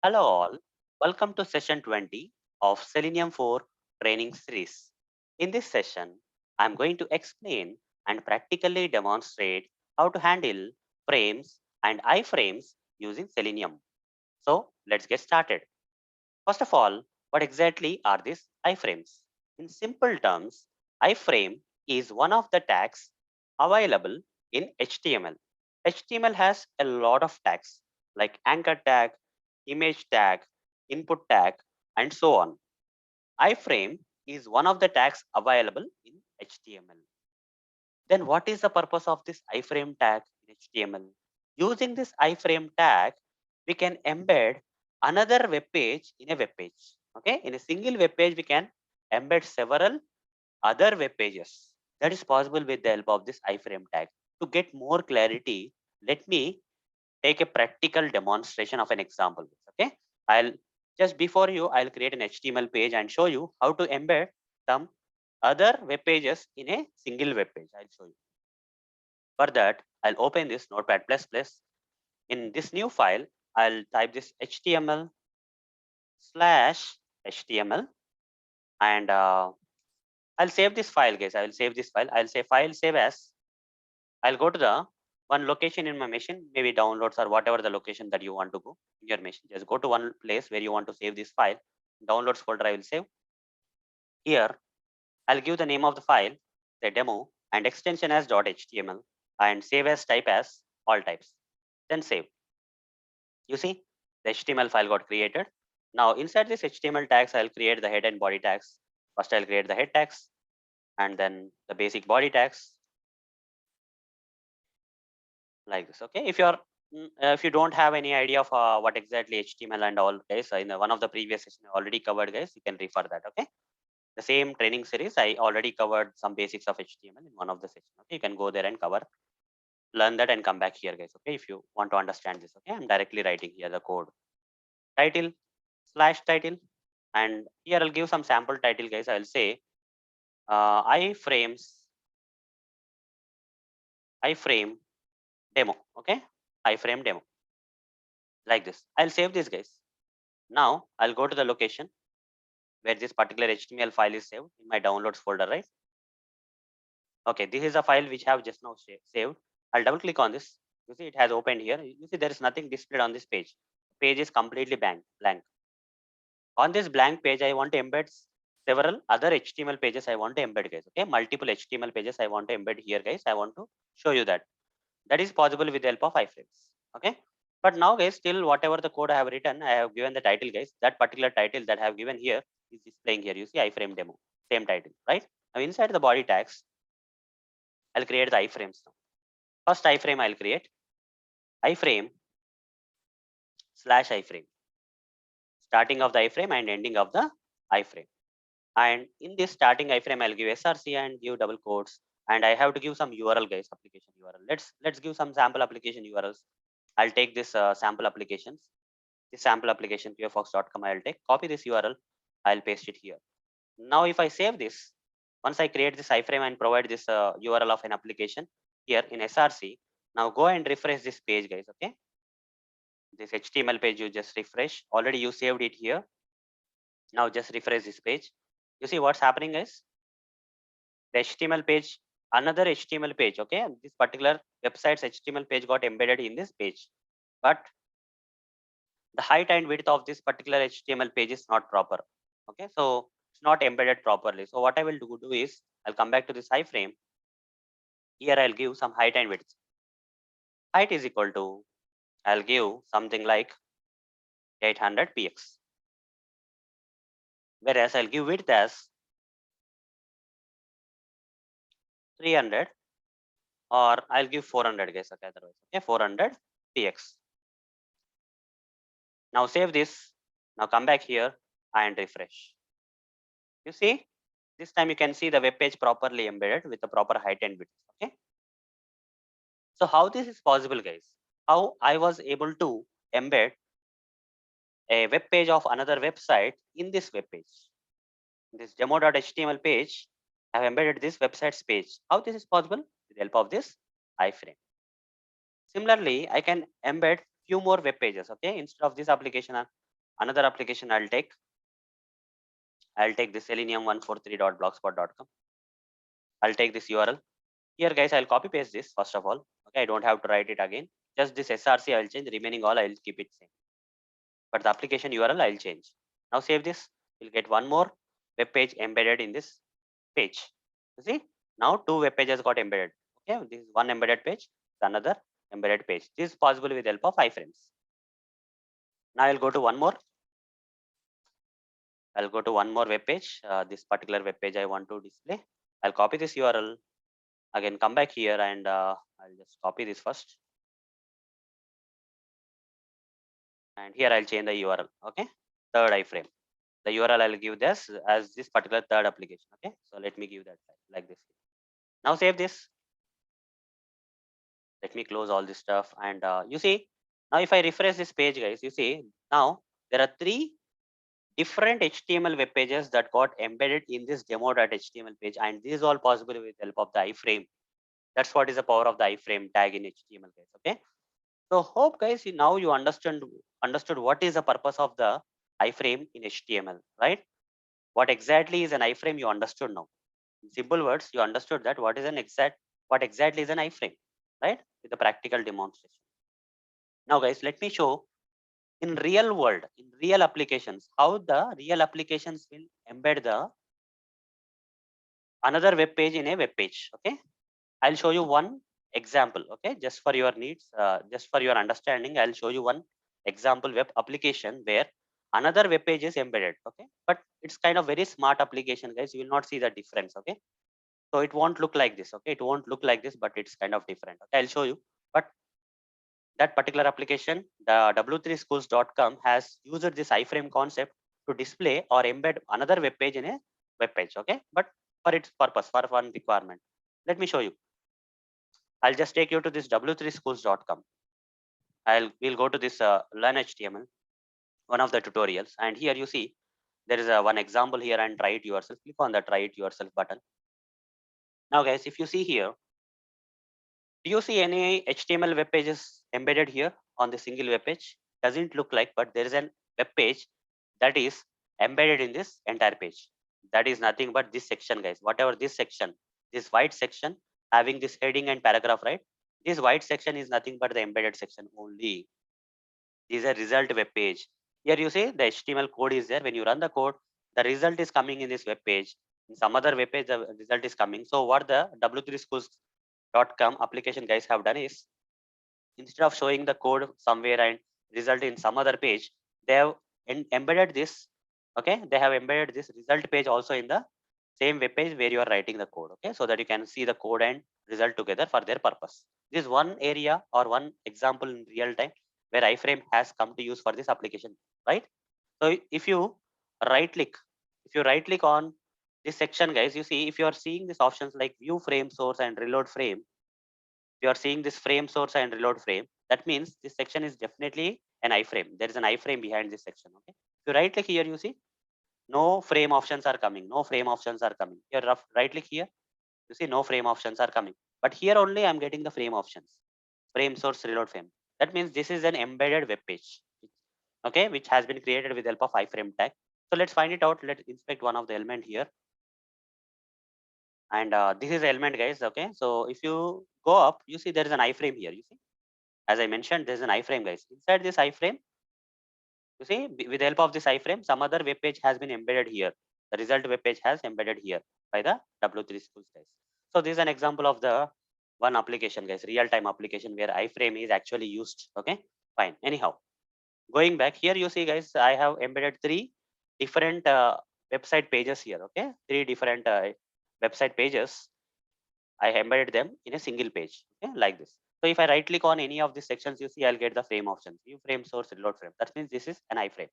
Hello all, welcome to session 20 of Selenium 4 training series. In this session, I'm going to explain and practically demonstrate how to handle frames and iframes using Selenium. So let's get started. First of all, what exactly are these iframes? In simple terms, iframe is one of the tags available in HTML. HTML has a lot of tags like anchor tag, image tag, input tag, and so on. Iframe is one of the tags available in HTML. Then what is the purpose of this iframe tag in HTML? Using this iframe tag, we can embed another web page in a web page. Okay, in a single web page, we can embed several other web pages. That is possible with the help of this iframe tag. To get more clarity, let me take a practical demonstration of an example. Okay, I'll just before you, I'll create an HTML page and show you how to embed some other web pages in a single web page. I'll show you. For that, I'll open this Notepad++. In this new file, I'll type this HTML/HTML and I'll save this file, guys. I will save this file. I'll say file save as. I'll go to the one location in my machine, maybe downloads or whatever the location that you want to go in your machine. Just go to one place where you want to save this file. Downloads folder I will save. Here, I'll give the name of the file, the demo, and extension as .html and save as type as all types. Then save. You see, the HTML file got created. Now inside this HTML tags, I'll create the head and body tags. First, I'll create the head tags and then the basic body tags like this. Okay, if you don't have any idea of what exactly HTML and all, guys, in one of the previous sessions I already covered, guys, you can refer that. Okay, the same training series I already covered some basics of HTML in one of the sessions. Okay, you can go there and learn that and come back here, guys. Okay, if you want to understand this. Okay, I'm directly writing here the code. Title /title, and here I'll give some sample title, guys. I'll say iframe demo. Okay, iframe demo like this. I'll save this, guys. Now I'll go to the location where this particular HTML file is saved in my downloads folder, right? Okay, this is a file which I have just now saved. I'll double click on this. You see it has opened here. You see there is nothing displayed on this page. Page is completely blank. On this blank page, I want to embed several other HTML pages I want to embed, guys. Okay, multiple HTML pages I want to embed here, guys. I want to show you that. That is possible with the help of iframes. Okay, but now, guys, still whatever the code I have written, I have given the title, guys. That particular title that I have given here is displaying here. You see iframe demo, same title, right? Now inside the body tags, I'll create the iframes now. First iframe I'll create iframe /iframe, starting of the iframe and ending of the iframe. And in this starting iframe, I'll give src and give double quotes. And I have to give some URL, guys, application URL. Let's give some sample application URLs. I'll take this sample applications. This sample application purefox.com. I'll take copy this URL. I'll paste it here. Now, if I save this, once I create this iframe and provide this URL of an application here in src, now go and refresh this page, guys. Okay, this HTML page you just refresh. Already you saved it here. Now just refresh this page. You see what's happening, guys? The HTML page, another HTML page. Okay, this particular website's HTML page got embedded in this page, but the height and width of this particular HTML page is not proper. Okay, so it's not embedded properly. So what I will do is I'll come back to this iframe. Here I'll give some height and width. Height is equal to, I'll give something like 800 px, whereas I'll give width as 300, or I'll give 400, guys. Okay, otherwise, okay, 400 px. Now save this. Now come back here and refresh. You see, this time you can see the web page properly embedded with the proper height and width. Okay. So how this is possible, guys? How I was able to embed a web page of another website in this web page. This demo.html page, I have embedded this website's page. How this is possible? With the help of this iframe. Similarly, I can embed few more web pages. Okay, instead of this application, Another application I'll take the Selenium 143.blogspot.com. I'll take this URL. Here guys, I'll copy paste this first of all. Okay, I don't have to write it again. Just this src I'll change, remaining all I'll keep it same. But the application URL I'll change. Now save this. You'll get one more web page embedded in this page. You see, now two web pages got embedded. Okay, this is one embedded page, another embedded page. This is possible with the help of iFrames. Now I'll go to one more. I'll go to one more web page. This particular web page I want to display. I'll copy this URL. Again, come back here and I'll just copy this first. And here I'll change the URL. Okay, third iframe. The URL I'll give this as this particular third application. Okay, so let me give that like this. Now save this. Let me close all this stuff. And you see, now if I refresh this page, guys, you see now there are three different HTML web pages that got embedded in this demo.html page, and this is all possible with the help of the iframe. That's what is the power of the iframe tag in HTML, guys. Okay, so hope guys now you understood what is the purpose of the iframe in HTML, right? What exactly is an iframe? You understood now. In simple words, you understood that what exactly is an iframe, right? With the practical demonstration. Now, guys, let me show in real world, in real applications, how the real applications will embed the another web page in a web page. Okay, I'll show you one example. Okay, just for your needs, just for your understanding, I'll show you one example web application where another web page is embedded. Okay, but it's kind of very smart application, guys. You will not see the difference. Okay, so it won't look like this. Okay, it won't look like this, but it's kind of different. Okay, I'll show you. But that particular application, the w3schools.com has used this iframe concept to display or embed another web page in a web page. Okay, but for its purpose, for one requirement, let me show you. I'll just take you to this w3schools.com. We'll go to this learn HTML, one of the tutorials, and here you see there is a one example here, and try it yourself. Click on the try it yourself button. Now, guys, if you see here, do you see any HTML web pages embedded here on the single web page? Doesn't look like, but there is an web page that is embedded in this entire page. That is nothing but this section, guys. Whatever this section, this white section having this heading and paragraph, right? This white section is nothing but the embedded section only. This is a result web page. Here you see the HTML code is there. When you run the code, the result is coming in this web page. In some other web page, the result is coming. So what the w3schools.com application guys have done is, instead of showing the code somewhere and result in some other page, they have embedded this. Okay, they have embedded this result page also in the same web page where you are writing the code. Okay, so that you can see the code and result together for their purpose. This is one area or one example in real time where iframe has come to use for this application, right? So if you right click on this section, guys, you see if you are seeing these options like view frame source and reload frame, you are seeing this frame source and reload frame, that means this section is definitely an iframe. There is an iframe behind this section. Okay, if you right click here, you see no frame options are coming. No frame options are coming. Here, right click here, you see no frame options are coming. But here only I'm getting the frame options. Frame source reload frame. That means this is an embedded web page. Okay, which has been created with the help of iframe tag. So let's find it out. Let's inspect one of the element here. And this is the element, guys. Okay, so if you go up, you see there is an iframe here. You see, as I mentioned, there's an iframe, guys. Inside this iframe, you see, with the help of this iframe, some other web page has been embedded here. The result web page has embedded here by the W3 schools, guys. So this is an example of the one application, guys, real-time application where iframe is actually used. Okay, fine. Anyhow, going back here, you see, guys, I have embedded three different website pages here. Okay, three different website pages. I embedded them in a single page. Okay, like this. So if I right click on any of these sections, you see I'll get the frame option. View frame source, reload frame. That means this is an iframe.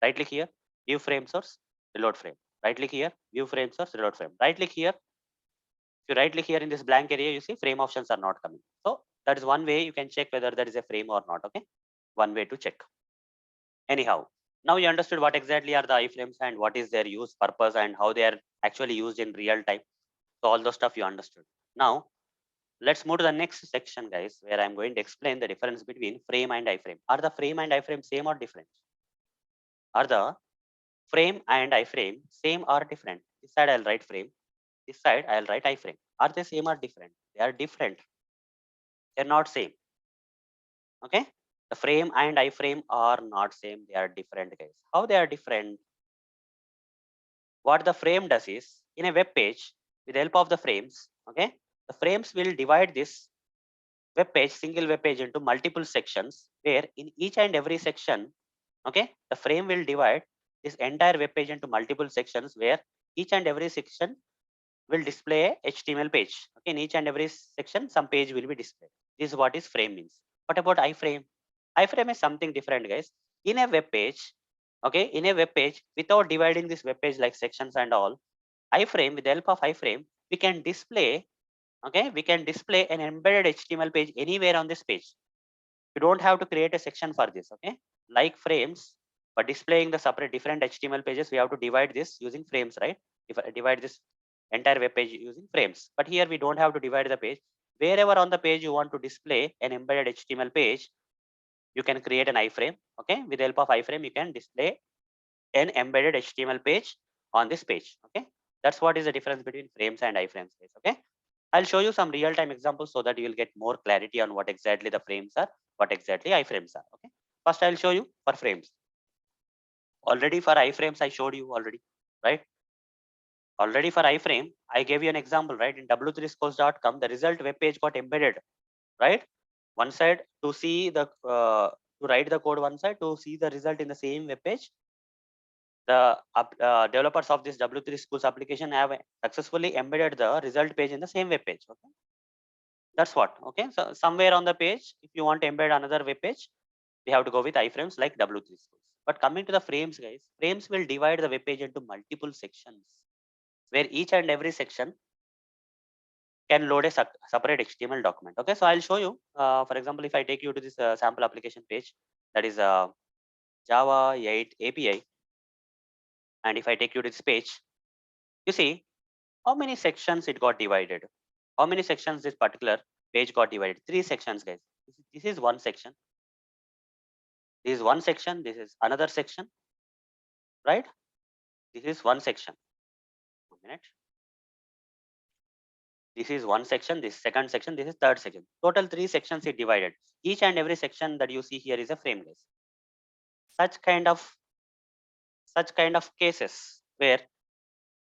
Right click here, view frame source, reload frame. Right click here, view frame source, reload frame. Right click here. If you right click here in this blank area, you see frame options are not coming. So that is one way you can check whether there is a frame or not. Okay, one way to check. Anyhow, now you understood what exactly are the iframes and what is their use, purpose, and how they are actually used in real time. So all those stuff you understood. Now let's move to the next section, guys, where I'm going to explain the difference between frame and iframe. Are the frame and iframe same or different? Are the frame and iframe same or different? This side I'll write frame. This side I'll write iframe. Are they same or different? They are different. They're not same. Okay. The frame and iframe are not same. They are different, guys. How they are different? What the frame does is, in a web page, with the help of the frames, okay, the frames will divide this web page, single web page, into multiple sections, where in each and every section, okay, the frame will divide this entire web page into multiple sections, where each and every section will display a HTML page. Okay, in each and every section, some page will be displayed. This is what is frame means. What about iframe? Iframe is something different, guys. In a web page, okay, in a web page, without dividing this web page like sections and all, iframe, with the help of iframe, we can display, okay, we can display an embedded HTML page anywhere on this page. You don't have to create a section for this, okay? Like frames, for displaying the separate different HTML pages, we have to divide this using frames, right? If I divide this entire web page using frames, but here we don't have to divide the page. Wherever on the page you want to display an embedded HTML page, you can create an iframe, okay? With the help of iframe, you can display an embedded HTML page on this page, okay? That's what is the difference between frames and iframes, guys, okay? I'll show you some real-time examples so that you will get more clarity on what exactly the frames are, what exactly iframes are, okay? First, I'll show you for frames. Already for iframes, I showed you already, right? Already for iframe, I gave you an example, right? In w3schools.com, the result web page got embedded, right? One side to see the, to write the code one side, to see the result in the same web page. The developers of this W3 schools application have successfully embedded the result page in the same web page, okay? That's what, okay? So somewhere on the page, if you want to embed another web page, we have to go with iframes like W3 schools. But coming to the frames, guys, frames will divide the web page into multiple sections, where each and every section can load a separate HTML document. Okay, so I'll show you. For example, if I take you to this sample application page, that is Java 8 API, and if I take you to this page, you see how many sections it got divided. How many sections this particular page got divided? 3 sections, guys. This is one section. This is one section. This is another section, right? This is one section. 1 minute. This is one section. This second section. This is third section. Total 3 sections it divided. Each and every section that you see here is a frame, guys. Such kind of cases where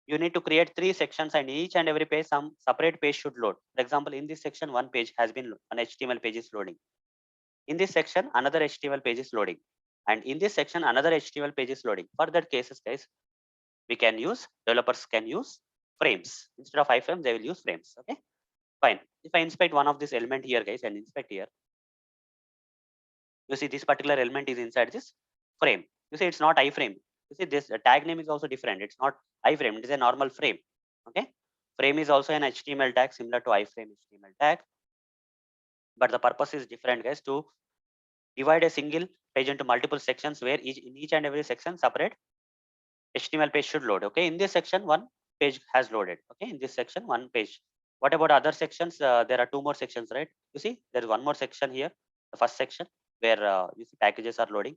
you need to create 3 sections, and each and every page some separate page should load. For example, in this section, one page has been, an HTML page is loading. In this section, another HTML page is loading, and in this section, another HTML page is loading. For that cases, guys, developers can use frames. Instead of iframes, they will use frames. Okay, fine. If I inspect one of this element here, guys, and inspect here, you see this particular element is inside this frame. You see it's not iframe. You see this tag name is also different. It's not iframe. It is a normal frame. Okay, frame is also an HTML tag similar to iframe HTML tag, but the purpose is different, guys. To divide a single page into multiple sections, where in each and every section separate HTML page should load. Okay, in this section, one page has loaded. Okay, in this section, one page. What about other sections? There are 2 more sections, right? You see, there is one more section here. The first section where you see packages are loading,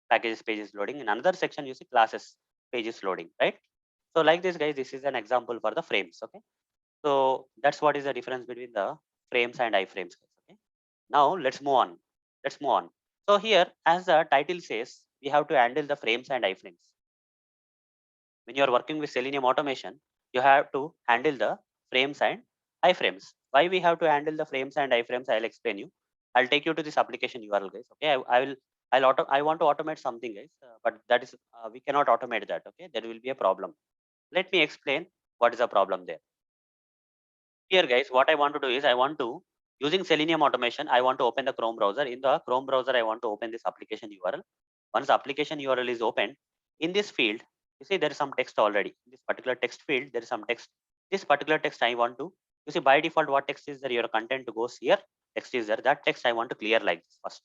packages page is loading. In another section, you see classes page is loading, right? So like this, guys, this is an example for the frames. Okay, so that's what is the difference between the frames and iframes. Okay, now let's move on. Let's move on. So here, as the title says, we have to handle the frames and iframes. When you are working with Selenium automation, you have to handle the frames and iframes. Why we have to handle the frames and iframes? I'll explain you. I'll take you to this application URL, guys. Okay, I want to automate something, guys, but that is we cannot automate that. Okay, there will be a problem. Let me explain what is the problem there. Here, guys, what I want to do is I want to, using Selenium automation, I want to open the Chrome browser. In the Chrome browser, I want to open this application URL. Once the application URL is opened, in this field, you see there is some text already. In this particular text field, there is some text. This particular text I want to, you see by default what text is there, your content goes here, text is there. That text I want to clear like this first.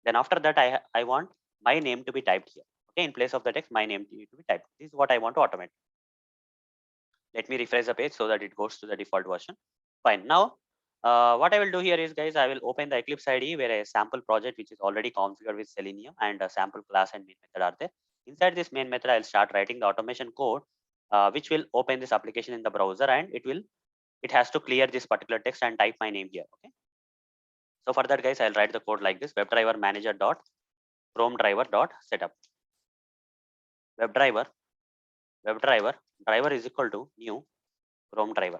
Then after that, I want my name to be typed here. Okay, in place of the text, my name to be typed. This is what I want to automate. Let me refresh the page so that it goes to the default version. Fine. Now, what I will do here is, guys, I will open the Eclipse IDE where a sample project which is already configured with Selenium, and a sample class and main method are there. Inside this main method, I'll start writing the automation code, which will open this application in the browser, and it has to clear this particular text and type my name here. Okay. So for that, guys, I'll write the code like this: WebDriver manager dot Chrome driver dot setup. WebDriver driver is equal to new Chrome driver.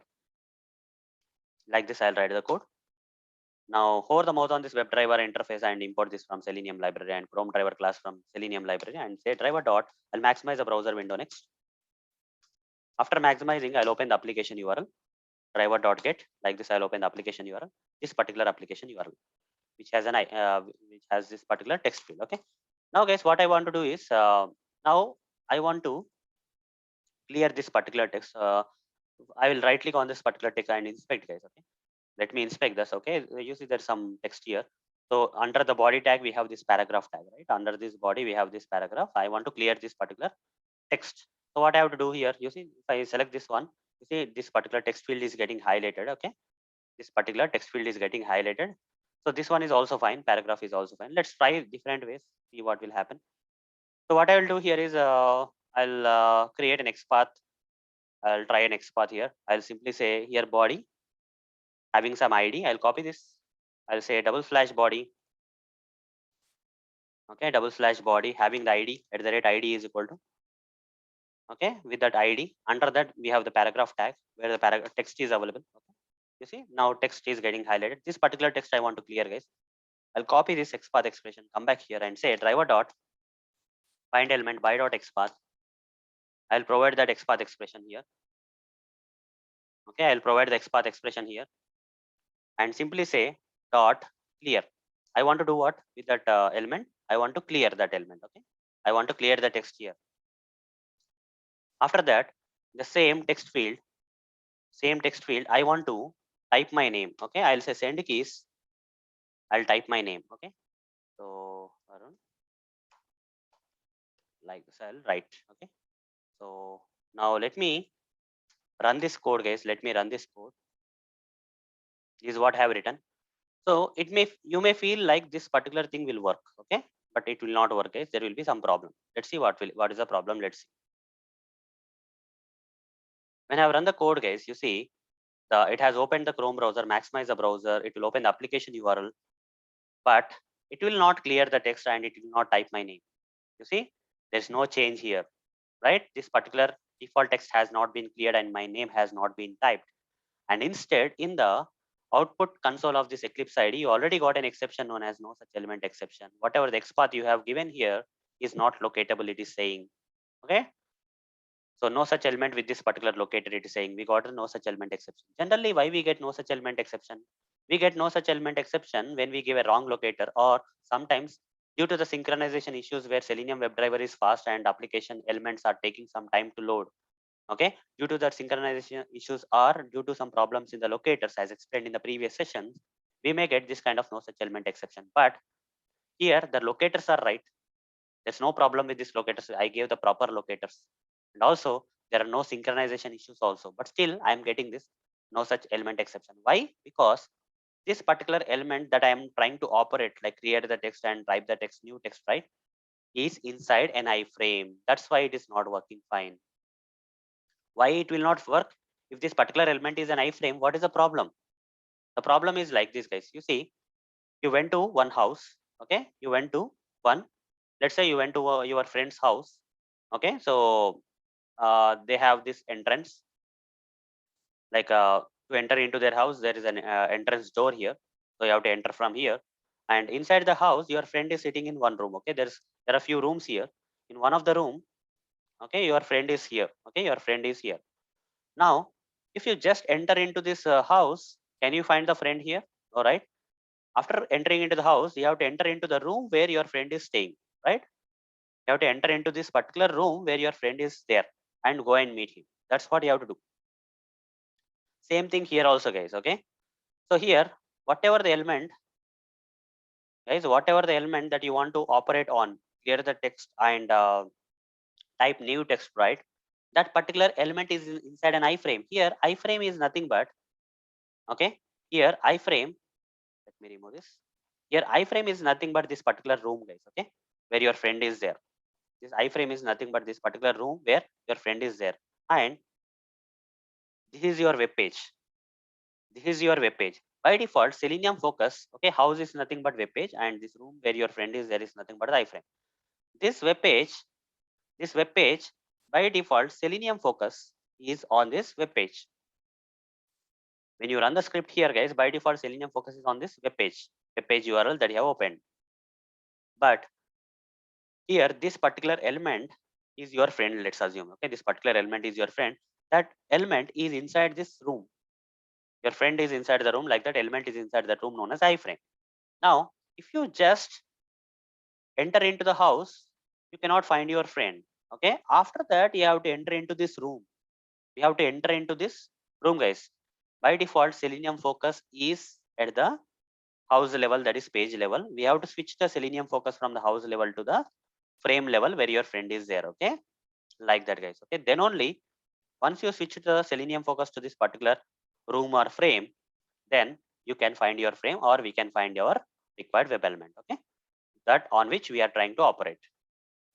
Like this, I'll write the code. Now hover the mouse on this WebDriver interface and import this from Selenium library and Chrome driver class from Selenium library and say driver dot. I'll maximize the browser window next. After maximizing, I'll open the application URL driver dot get. Like this, I'll open the application URL. This particular application URL, which has this particular text field. Okay. Now, guys, what I want to do is now I want to clear this particular text. I will right click on this particular text and inspect, guys. Okay. Let me inspect this. Okay. You see there's some text here. So under the body tag, we have this paragraph tag, right? Under this body, we have this paragraph. I want to clear this particular text. So what I have to do here, you see, if I select this one, you see this particular text field is getting highlighted. Okay. This particular text field is getting highlighted. So this one is also fine. Paragraph is also fine. Let's try different ways, see what will happen. So what I will do here is I'll create an XPath. I'll try an XPath here. I'll simply say here body having some ID. I'll copy this. I'll say double slash body. Okay, double slash body having the ID at the rate ID is equal to. Okay, with that ID, under that we have the paragraph tag where the paragraph text is available. Okay. You see now text is getting highlighted. This particular text I want to clear, guys. I'll copy this XPath expression, come back here and say driver dot find element by dot XPath. I'll provide that XPath expression here. Okay, I'll provide the XPath expression here and simply say dot clear. I want to do what with that element? I want to clear that element. Okay, I want to clear the text here. After that, the same text field, I want to type my name. Okay, I'll say send keys. I'll type my name. Okay, so Arun, like this, I'll write. Okay, so now let me run this code, guys. Let me run this code. This is what I have written. So you may feel like this particular thing will work. Okay, but it will not work, guys. There will be some problem. Let's see what is the problem. Let's see. When I run the code, guys, you see it has opened the Chrome browser, maximize the browser. It will open the application URL, but it will not clear the text and it will not type my name. You see, there's no change here, right? This particular default text has not been cleared and my name has not been typed. And instead, in the output console of this Eclipse ID, you already got an exception known as no such element exception. Whatever the XPath you have given here is not locatable, it is saying. Okay. So no such element with this particular locator, it is saying we got a no such element exception. Generally, why we get no such element exception? We get no such element exception when we give a wrong locator, or sometimes due to the synchronization issues where Selenium WebDriver is fast and application elements are taking some time to load. Okay, due to that synchronization issues or due to some problems in the locators as explained in the previous sessions, we may get this kind of no such element exception. But here the locators are right. There's no problem with this locators. I gave the proper locators. And also there are no synchronization issues also, but still I am getting this no such element exception. Why? Because this particular element that I am trying to operate, like create the text and type the text, new text, right, is inside an iframe. That's why it is not working fine. Why it will not work? If this particular element is an iframe, what is the problem? The problem is like this, guys. You see, you went to one house. Okay, you went to one. Let's say you went to your friend's house. Okay, so they have this entrance, like to enter into their house there is an entrance door here, so you have to enter from here, and inside the house your friend is sitting in one room. Okay, there are a few rooms here. In one of the room, okay, your friend is here. Okay, your friend is here. Now if you just enter into this house, can you find the friend here? All right, after entering into the house you have to enter into the room where your friend is staying, right? You have to enter into this particular room where your friend is there and go and meet him. That's what you have to do. Same thing here also, guys. Okay, so here whatever the element, guys, whatever the element that you want to operate on, clear the text and type new text, right? That particular element is inside an iframe. Here iframe is nothing but, okay, here iframe, let me remove this. Here iframe is nothing but this particular room, guys. Okay, where your friend is there. This iframe is nothing but this particular room where your friend is there. And this is your web page. This is your web page. By default, Selenium focus, okay, house is nothing but web page, and this room where your friend is there is nothing but the iframe. This web page, by default, Selenium focus is on this web page. When you run the script here, guys, by default, Selenium focus is on this web page URL that you have opened. But here, this particular element is your friend, let's assume, okay, this particular element is your friend. That element is inside this room. Your friend is inside the room, like that element is inside that room known as iframe. Now, if you just enter into the house, you cannot find your friend. Okay. After that, you have to enter into this room. We have to enter into this room, guys. By default, Selenium focus is at the house level, that is page level. We have to switch the Selenium focus from the house level to the frame level where your friend is there. Okay. Like that, guys. Okay. Then only once you switch the Selenium focus to this particular room or frame, then you can find your frame or we can find your required web element. Okay. That on which we are trying to operate.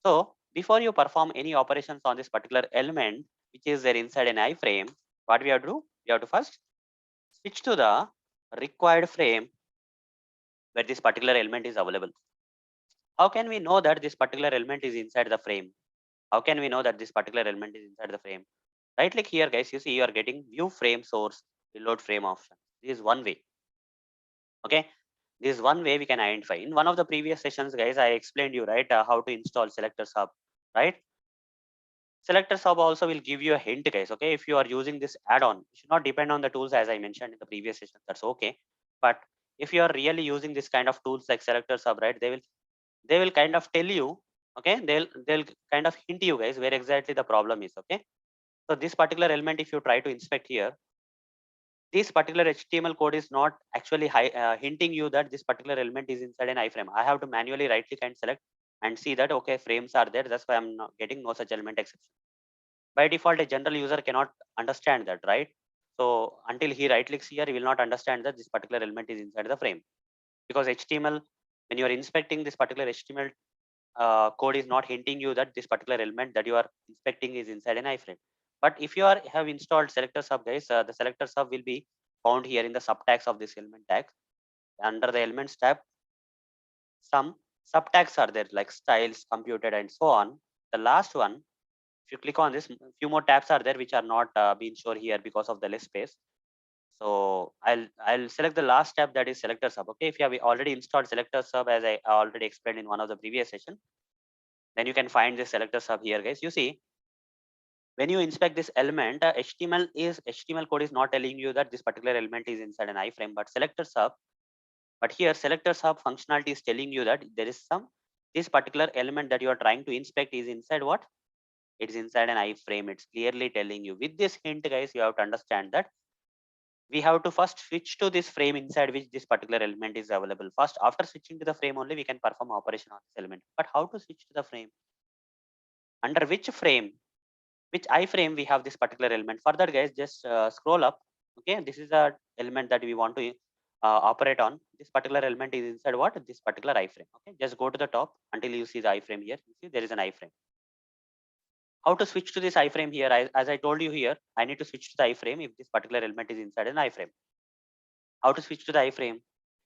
So before you perform any operations on this particular element, which is there inside an iframe, what we have to do? We have to first switch to the required frame where this particular element is available. How can we know that this particular element is inside the frame? How can we know that this particular element is inside the frame? Right click here, guys. You see you are getting view frame source, reload frame option. This is one way. Okay. This is one way we can identify. In one of the previous sessions, guys, I explained you, right, how to install selector sub, right? Selector sub also will give you a hint, guys. Okay, if you are using this add-on, you should not depend on the tools as I mentioned in the previous session. That's okay. But if you are really using this kind of tools like selector sub, right, they will kind of tell you, okay, they'll kind of hint you guys where exactly the problem is. Okay, so this particular element, if you try to inspect here, this particular HTML code is not actually hinting you that this particular element is inside an iframe. I have to manually right click and select and see that okay, frames are there. That's why I'm not getting no such element exception. By default, a general user cannot understand that, right? So until he right clicks here, he will not understand that this particular element is inside the frame, because HTML, when you are inspecting this particular HTML code, is not hinting you that this particular element that you are inspecting is inside an iframe. But if you have installed selector sub, guys, the selector sub will be found here in the subtags of this element tag. Under the elements tab, some subtags are there like styles, computed, and so on. The last one, if you click on this, few more tabs are there which are not being shown here because of the less space. So I'll select the last tab, that is selector sub. Okay, if you have already installed selector sub as I already explained in one of the previous session, then you can find this selector sub here, guys. You see, when you inspect this element, HTML code is not telling you that this particular element is inside an iframe, but selector sub. But here selector sub functionality is telling you that there is this particular element that you are trying to inspect is inside what? It's inside an iframe. It's clearly telling you. With this hint, guys, you have to understand that we have to first switch to this frame inside which this particular element is available. First, after switching to the frame only, we can perform operation on this element. But how to switch to the frame? Under which frame? Which iframe we have this particular element? For that, guys, just scroll up. Okay, this is a element that we want to operate on. This particular element is inside what? This particular iframe. Okay, just go to the top until you see the iframe here. You see there is an iframe. How to switch to this iframe here? As I told you here, I need to switch to the iframe if this particular element is inside an iframe. How to switch to the iframe?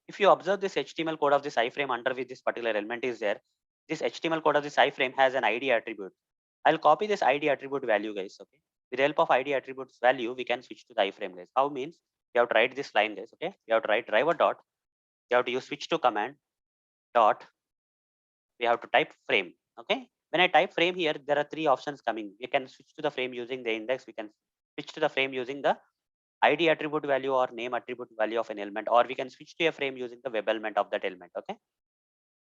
If you observe this HTML code of this iframe under which this particular element is there, this HTML code of this iframe has an ID attribute. I'll copy this ID attribute value, guys. Okay. With the help of ID attributes value, we can switch to the iframe, guys. How means you have to write this line, guys. Okay. You have to write driver dot. You have to use switch to command dot. We have to type frame. Okay. When I type frame here, there are three options coming. We can switch to the frame using the index. We can switch to the frame using the ID attribute value or name attribute value of an element, or we can switch to a frame using the web element of that element. Okay.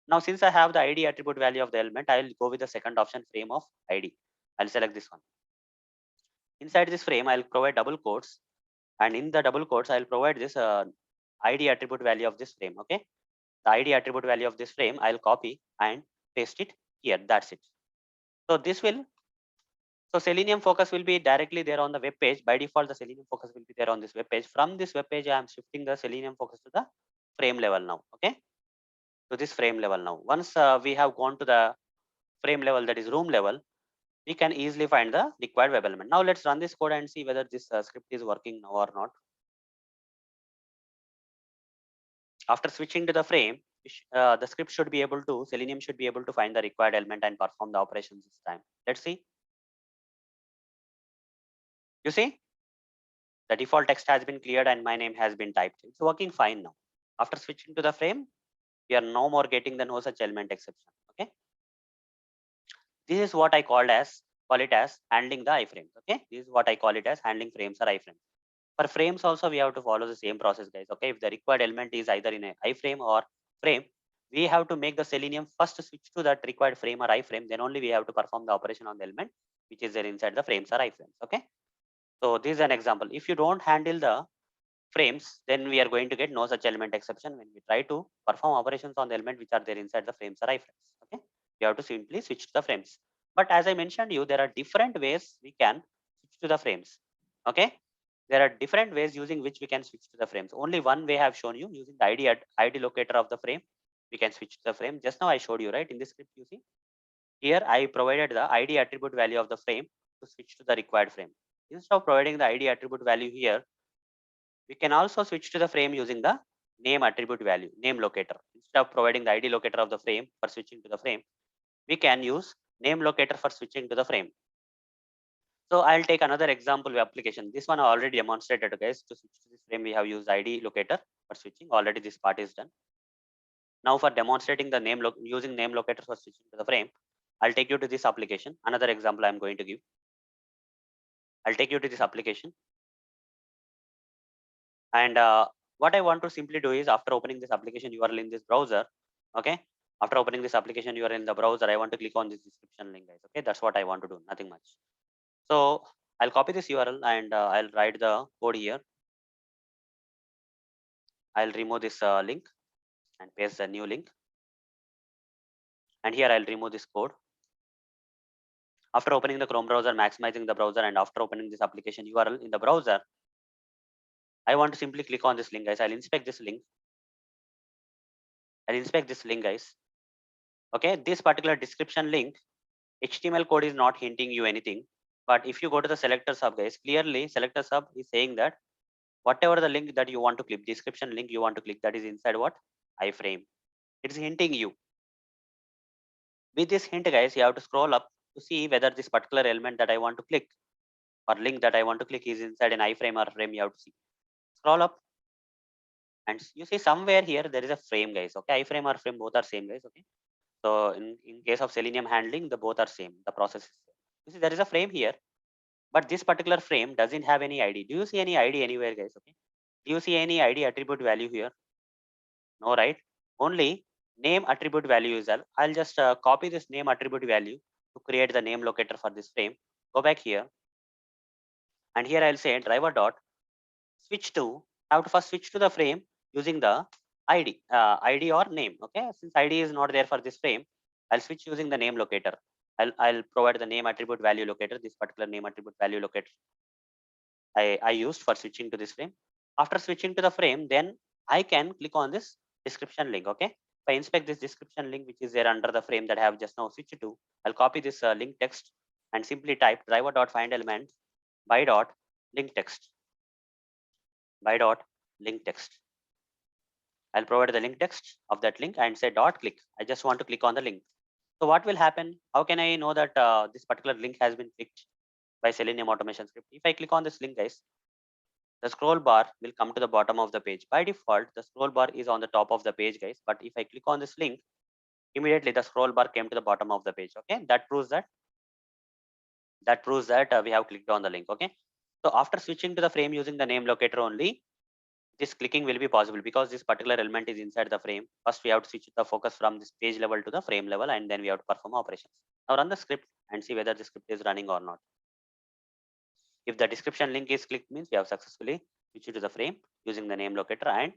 Now, since I have the ID attribute value of the element, I'll go with the second option, frame of ID. I'll select this one. Inside this frame, I'll provide double quotes, and in the double quotes, I'll provide this ID attribute value of this frame. Okay. The ID attribute value of this frame, I'll copy and paste it here. That's it. So this will So Selenium focus will be directly there on the web page. By default, the Selenium focus will be there on this web page. From this web page, I am shifting the Selenium focus to the frame level now. Okay, to this frame level now. Once we have gone to the frame level, that is room level, we can easily find the required web element. Now let's run this code and see whether this script is working now or not. After switching to the frame, the script should be able to, Selenium should be able to find the required element and perform the operations this time. Let's see. You see, the default text has been cleared and my name has been typed. It's working fine now. After switching to the frame, we are no more getting the no such element exception. Okay. This is what I call it as handling the iframes. Okay. This is what I call it as handling frames or iframes. For frames also, we have to follow the same process, guys. Okay. If the required element is either in a iframe or frame, we have to make the Selenium first switch to that required frame or iframe. Then only we have to perform the operation on the element, which is there inside the frames or iframes. Okay. So this is an example. If you don't handle the frames, then we are going to get no such element exception when we try to perform operations on the element which are there inside the frames or iframes. Okay, you have to simply switch to the frames. But as I mentioned you, there are different ways we can switch to the frames. Okay, there are different ways using which we can switch to the frames. Only one way I have shown you, using the ID locator of the frame, we can switch to the frame. Just now I showed you, right? In this script, you see here I provided the ID attribute value of the frame to switch to the required frame. Instead of providing the ID attribute value here, we can also switch to the frame using the name attribute value, name locator. Instead of providing the ID locator of the frame for switching to the frame, we can use name locator for switching to the frame. So I'll take another example of application. This one I already demonstrated, guys. To switch to this frame, we have used ID locator for switching. Already this part is done. Now for demonstrating the using name locator for switching to the frame, I'll take you to this application. Another example I'm going to give. I'll take you to this application. And what I want to simply do is, after opening this application URL in this browser, okay, after opening this application URL in the browser, I want to click on this description link, guys. Okay, that's what I want to do, nothing much. So I'll copy this URL and I'll write the code here. I'll remove this link and paste the new link. And here I'll remove this code. After opening the Chrome browser, maximizing the browser, and after opening this application URL in the browser, I want to simply click on this link, guys. I'll inspect this link. Guys. Okay, this particular description link, HTML code is not hinting you anything. But if you go to the selector sub, guys, clearly selector sub is saying that whatever the link that you want to click, description link you want to click, that is inside what? iFrame. It's hinting you. With this hint, guys, you have to scroll up to see whether this particular element that I want to click or link that I want to click is inside an iframe or frame. You have to see. Scroll up and you see somewhere here there is a frame, guys. Okay, iframe or frame both are same, guys. Okay. So in case of Selenium handling, the both are same. The process is same. You see there is a frame here, but this particular frame doesn't have any ID. Do you see any ID anywhere, guys? Okay. Do you see any ID attribute value here? No, right? Only name attribute value is there. I'll just copy this name attribute value to create the name locator for this frame. Go back here. And here I'll say driver dot switch to. I have to first switch to the frame using the ID or name. Okay. Since ID is not there for this frame, I'll switch using the name locator. I'll provide the name attribute value locator, this particular name attribute value locator I used for switching to this frame. After switching to the frame, then I can click on this description link. Okay. If I inspect this description link, which is there under the frame that I have just now switched to, I'll copy this link text and simply type driver.findElement by dot link text. By dot link text. I'll provide the link text of that link and say dot click. I just want to click on the link. So what will happen? How can I know that this particular link has been clicked by Selenium automation script? If I click on this link, guys, the scroll bar will come to the bottom of the page. By default, the scroll bar is on the top of the page, guys. But if I click on this link, immediately the scroll bar came to the bottom of the page. Okay, that proves that we have clicked on the link. Okay, so after switching to the frame using the name locator only, this clicking will be possible because this particular element is inside the frame. First, we have to switch the focus from this page level to the frame level, and then we have to perform operations. Now run the script and see whether the script is running or not. If the description link is clicked, means we have successfully switched to the frame using the name locator, and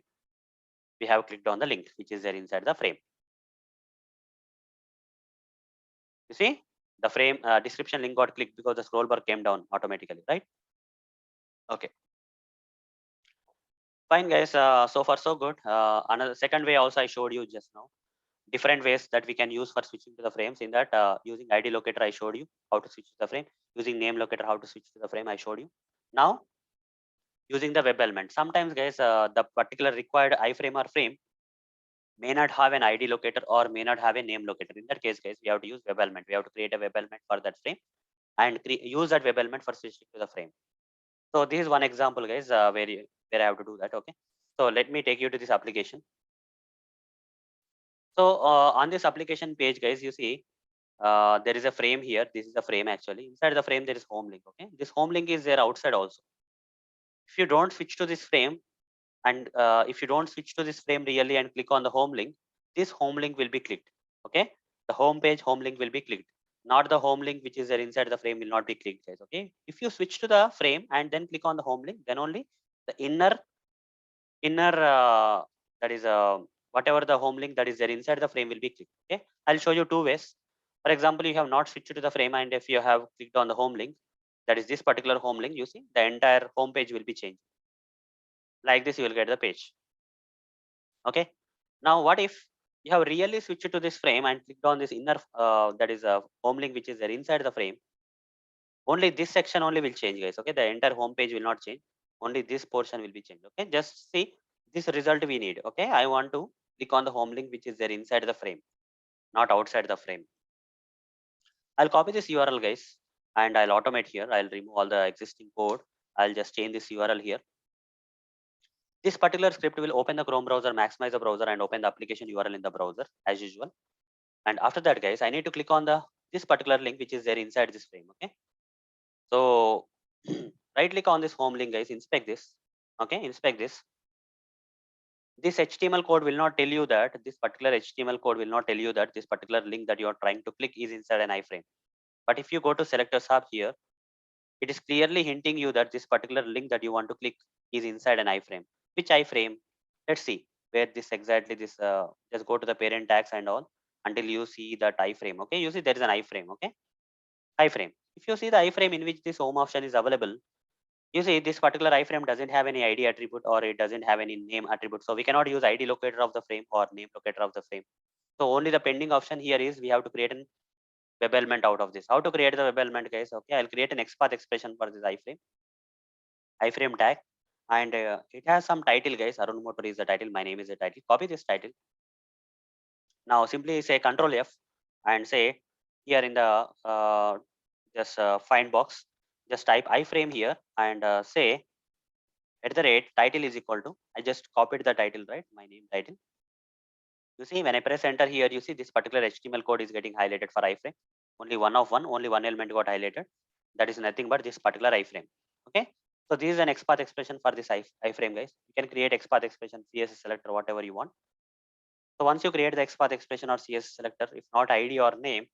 we have clicked on the link which is there inside the frame. You see the frame description link got clicked because the scroll bar came down automatically, right? Okay. Fine, guys. So far so good. Another second way also I showed you just now. different ways that we can use for switching to the frames. In that, using ID locator, I showed you how to switch to the frame. Using name locator, how to switch to the frame, I showed you. Now, using the web element. Sometimes, guys, the particular required iframe or frame may not have an ID locator or may not have a name locator. In that case, guys, we have to use web element. We have to create a web element for that frame and use that web element for switching to the frame. So this is one example, guys, where I have to do that. Okay. So let me take you to this application. So on this application page, guys, you see there is a frame here. This is the frame actually. Inside the frame, there is home link. Okay. This home link is there outside also. If you don't switch to this frame, and if you don't switch to this frame really and click on the home link, this home link will be clicked. Okay. The home page home link will be clicked. Not the home link which is there inside the frame will not be clicked, guys. Okay. If you switch to the frame and then click on the home link, then only the inner that is whatever the home link that is there inside the frame will be clicked. Okay. I'll show you two ways. For example, you have not switched to the frame, and if you have clicked on the home link, that is this particular home link, you see the entire home page will be changed. Like this, you will get the page. Okay. Now, what if you have really switched to this frame and clicked on this inner that is a home link which is there inside the frame? Only this section only will change, guys. Okay. The entire home page will not change. Only this portion will be changed. Okay. Just see this result we need. Okay. I want to click on the home link which is there inside the frame, not outside the frame. I'll copy this URL, guys, and I'll automate here. I'll remove all the existing code. I'll just change this URL here. This particular script will open the Chrome browser, maximize the browser, and open the application URL in the browser as usual. And after that, guys, I need to click on this particular link which is there inside this frame. Okay. So right click on this home link, guys. Inspect this. Okay. Inspect this. This HTML code will not tell you that this particular HTML code will not tell you that this particular link that you are trying to click is inside an iframe. But if you go to selectors hub here, it is clearly hinting you that this particular link that you want to click is inside an iframe. Which iframe? Let's see where this exactly this. Just go to the parent tags and all until you see that iframe. Okay, you see there is an iframe. Okay, iframe. If you see the iframe in which this home option is available, you see this particular iframe doesn't have any ID attribute or it doesn't have any name attribute. So we cannot use ID locator of the frame or name locator of the frame. So only the pending option here is we have to create an web element out of this. How to create the web element, guys? Okay, I'll create an XPath expression for this iframe tag, and it has some title, guys. Arun Motor is the title. My name is the title. Copy this title. Now simply say Control F and say here in the just find box, just type iframe here and say at the rate title is equal to. I just copied the title, right? My name title. You see when I press enter here, you see this particular HTML code is getting highlighted for iframe. Only one of one, only one element got highlighted. That is nothing but this particular iframe. Okay. So this is an XPath expression for this iframe, guys. You can create XPath expression, CSS selector, whatever you want. So once you create the XPath expression or CSS selector, if not ID or name,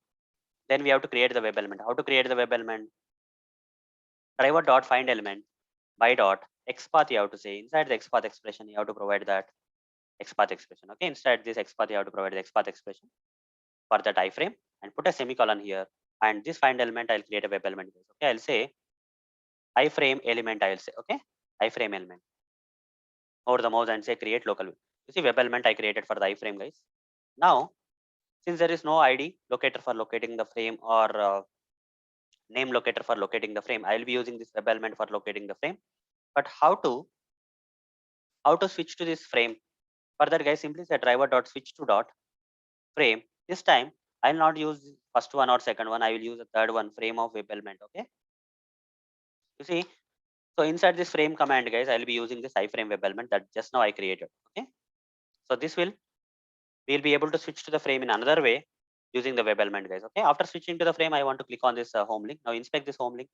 then we have to create the web element. How to create the web element? Driver dot find element by dot XPath you have to say. Inside the XPath expression, you have to provide that XPath expression. Okay. Inside this XPath, you have to provide the XPath expression for that iframe and put a semicolon here. And this find element, I'll create a web element. Okay. I'll say iframe element. I will say, okay, iframe element. Over the mouse and say create local. You see web element I created for the iframe, guys. Now, since there is no ID locator for locating the frame or name locator for locating the frame, I will be using this web element for locating the frame. But how to switch to this frame? For that, guys, simply say driver dot switch to dot frame. This time I will not use first one or second one. I will use the third one, frame of web element. Okay. You see, so inside this frame command, guys, I will be using this iframe web element that just now I created. Okay. So this we'll be able to switch to the frame in another way using the web element, guys. Okay. After switching to the frame, I want to click on this home link. Now inspect this home link.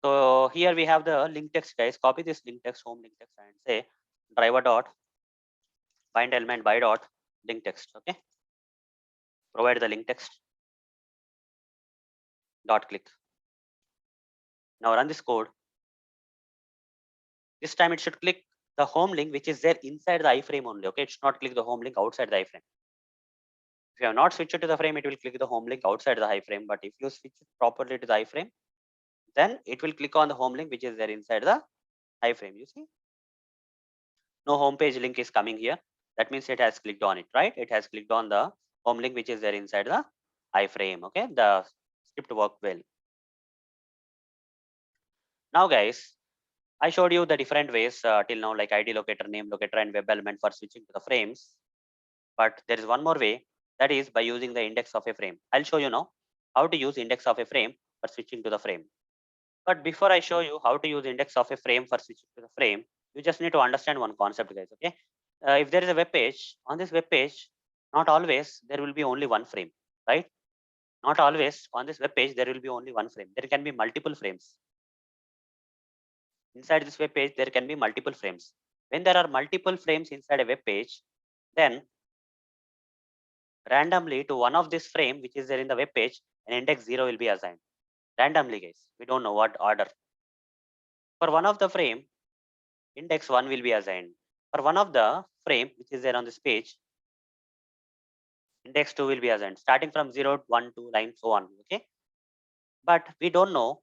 So here we have the link text, guys. Copy this link text, home link text, and say driver dot find element by dot link text. Okay. Provide the link text dot click. Now run this code. This time it should click the home link which is there inside the iframe only. Okay. It should not click the home link outside the iframe. If you have not switched to the frame, it will click the home link outside the iframe. But if you switch it properly to the iframe, then it will click on the home link which is there inside the iframe. You see, no home page link is coming here. That means it has clicked on it, right? It has clicked on the home link which is there inside the iframe. Okay, the script worked well. Now guys, I showed you the different ways till now, like ID locator, name locator, and web element for switching to the frames. But there is one more way, that is by using the index of a frame. I'll show you now how to use index of a frame for switching to the frame. But before I show you how to use index of a frame for switching to the frame, you just need to understand one concept, guys. Okay, if there is a web page, on this web page, not always there will be only one frame, right? Not always on this web page there will be only one frame. There can be multiple frames. Inside this web page, there can be multiple frames. When there are multiple frames inside a web page, then randomly to one of this frame which is there in the web page, an index 0 will be assigned. Randomly, guys. We don't know what order. For one of the frame, index 1 will be assigned. For one of the frame which is there on this page, index 2 will be assigned. Starting from 0, 1, 2, line, so on. Okay. But we don't know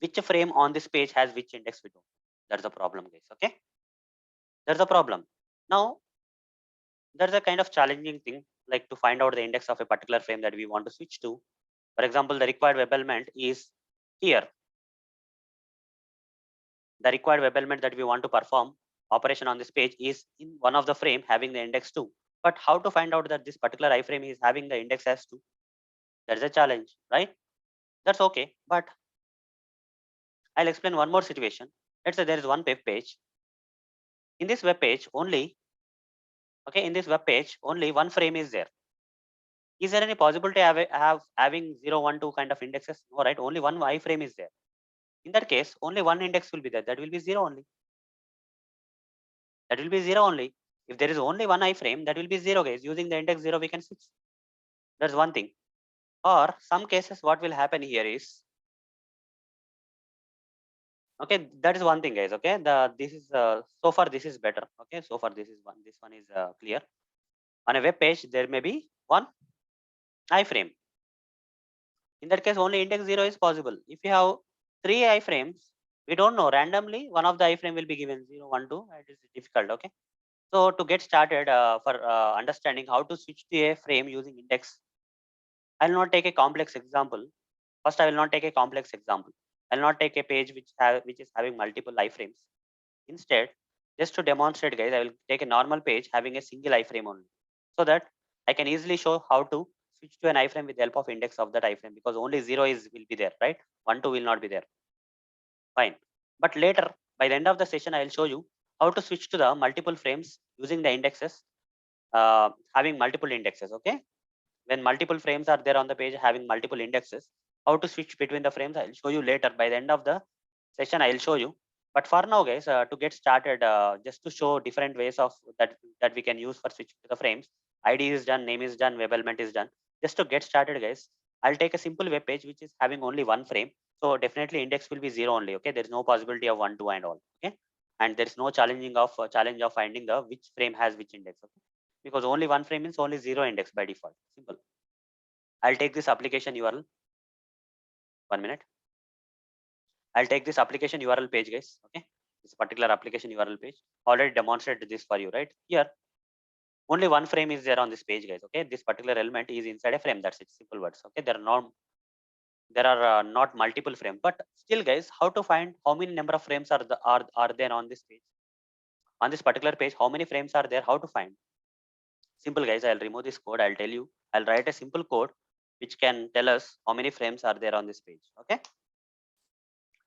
which frame on this page has which index we don't. That's the problem, guys. Okay. That's the problem. Now, there's a kind of challenging thing, like to find out the index of a particular frame that we want to switch to. For example, the required web element is here. The required web element that we want to perform operation on this page is in one of the frame having the index 2. But how to find out that this particular iframe is having the index as 2? That's a challenge, right? That's okay. But I'll explain one more situation. Let's say there is one web page. In this web page only, okay, in this web page only one frame is there. Is there any possibility have having 0, 1, 2 kind of indexes? No, right? Only one iframe is there. In that case, only one index will be there. That will be 0 only. That will be 0 only. If there is only one iframe, that will be 0, guys. Using the index 0, we can switch. That's one thing. Or some cases, what will happen here is, okay, that is one thing, guys. Okay, this is so far this is better. Okay, so far this is one. This one is clear. On a web page, there may be one iframe. In that case, only index 0 is possible. If you have 3 iframes, we don't know. Randomly, one of the iframe will be given 0, 1, 2. It is difficult. Okay. So to get started for understanding how to switch to a frame using index, I will not take a complex example. First, I will not take a complex example. I will not take a page which is having multiple iframes. Instead, just to demonstrate, guys, I will take a normal page having a single iframe only, so that I can easily show how to switch to an iframe with the help of index of that iframe, because only 0 will be there, right? 1, 2 will not be there. Fine. But later, by the end of the session, I will show you how to switch to the multiple frames using the indexes, having multiple indexes. Okay. When multiple frames are there on the page having multiple indexes, how to switch between the frames, I'll show you later. By the end of the session, I'll show you. But for now, guys, to get started, just to show different ways of that we can use for switching to the frames. ID is done, name is done, web element is done. Just to get started, guys, I'll take a simple web page which is having only one frame. So definitely index will be 0 only. Okay, there is no possibility of 1, 2, and all. Okay, and there is no challenging of challenge of finding the which frame has which index. Okay, because only one frame means only 0 index by default. Simple. I'll take this application URL. 1 minute. I'll take this application URL page, guys. Okay, this particular application URL page. Already demonstrated this for you, right? Here, only one frame is there on this page, guys. Okay, this particular element is inside a frame. That's it. Simple words. Okay, there are not multiple frames, but still, guys, how to find how many number of frames are there on this page? On this particular page, how many frames are there? How to find? Simple, guys. I'll remove this code. I'll tell you. I'll write a simple code which can tell us how many frames are there on this page. Okay.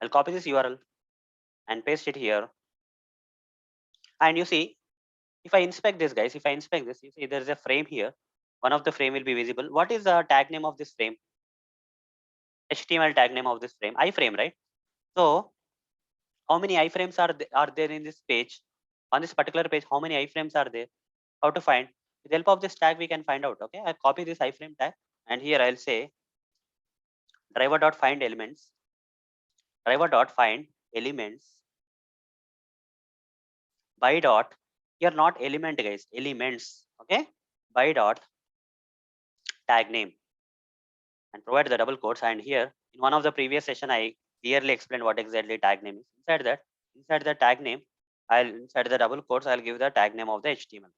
I'll copy this URL and paste it here. And you see, if I inspect this, guys, if I inspect this, you see there's a frame here. One of the frame will be visible. What is the tag name of this frame? HTML tag name of this frame, iframe, right? So how many iframes are there in this page? On this particular page, how many iframes are there? How to find? With the help of this tag, we can find out. Okay, I copy this iframe tag, and here I'll say driver.find elements, driver.find elements by dot, here not element, guys, elements. Okay, by dot tag name, and provide the double quotes. And here in one of the previous session, I clearly explained what exactly tag name is. Inside the tag name, I'll inside the double quotes, I'll give the tag name of the HTML.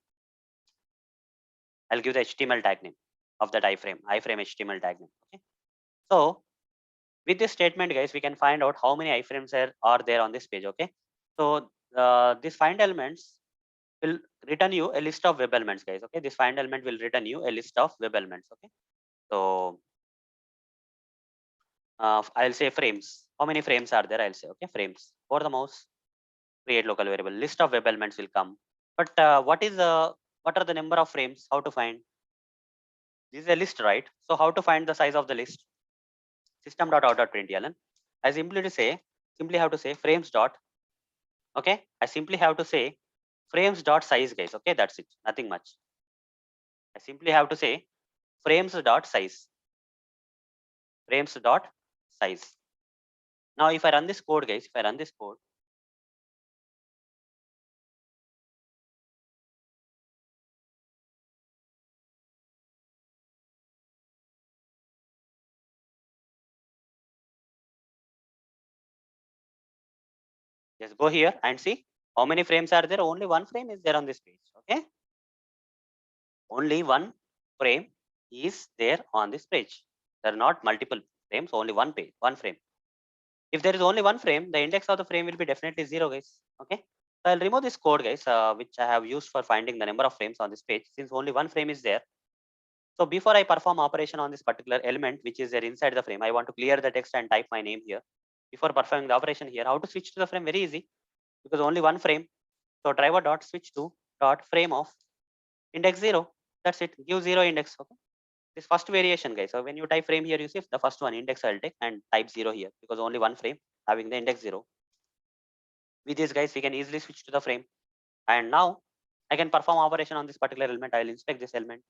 I'll give the HTML tag name of that iframe HTML tag name. Okay. So with this statement, guys, we can find out how many iframes are there on this page. Okay. So this find elements will return you a list of web elements, guys. Okay. This find element will return you a list of web elements. Okay. So I'll say frames. How many frames are there? I'll say, okay, frames. For the mouse, create local variable. List of web elements will come. But what are the number of frames? How to find? This is a list, right? So how to find the size of the list? System.out.println. I simply have to say frames dot. Okay, I simply have to say frames dot size, guys. Okay, that's it. Nothing much. I simply have to say frames dot size. Frames dot size. Now, if I run this code, guys, if I run this code, just go here and see how many frames are there. Only one frame is there on this page. Okay, only one frame is there on this page. There are not multiple frames. Only one page, one frame. If there is only one frame, the index of the frame will be definitely 0, guys. Okay. So I'll remove this code, guys, which I have used for finding the number of frames on this page, since only one frame is there. So before I perform operation on this particular element, which is there inside the frame, I want to clear the text and type my name here. Before performing the operation here, how to switch to the frame? Very easy, because only one frame. So driver dot switch to dot frame of index 0. That's it. Give 0 index. Okay. This first variation, guys. So when you type frame here, you see the first one index I'll take and type 0 here, because only one frame having the index 0. With this, guys, we can easily switch to the frame. And now I can perform operation on this particular element. I'll inspect this element.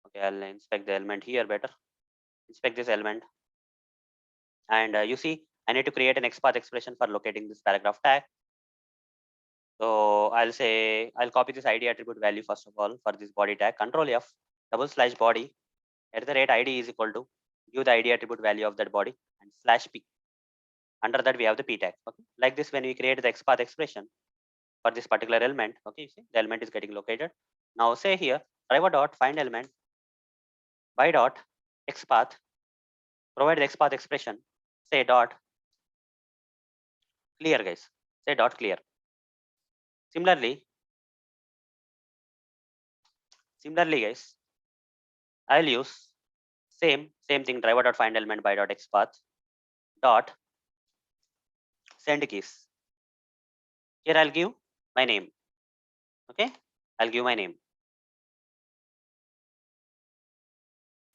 Okay, I'll inspect the element here better. Inspect this element. And you see, I need to create an XPath expression for locating this paragraph tag. So I'll say, I'll copy this ID attribute value first of all for this body tag. Control F, / body, @ID is equal to, give the ID attribute value of that body, and /p. Under that, we have the p tag. Okay, like this, when we create the XPath expression for this particular element, okay, you see the element is getting located. Now say here, driver dot find element by dot XPath, provide the XPath expression, say dot clear, guys. Say dot clear. Similarly, guys, I'll use same thing, driver dot find element by dot XPath dot send keys. Here I'll give my name. Okay, I'll give my name.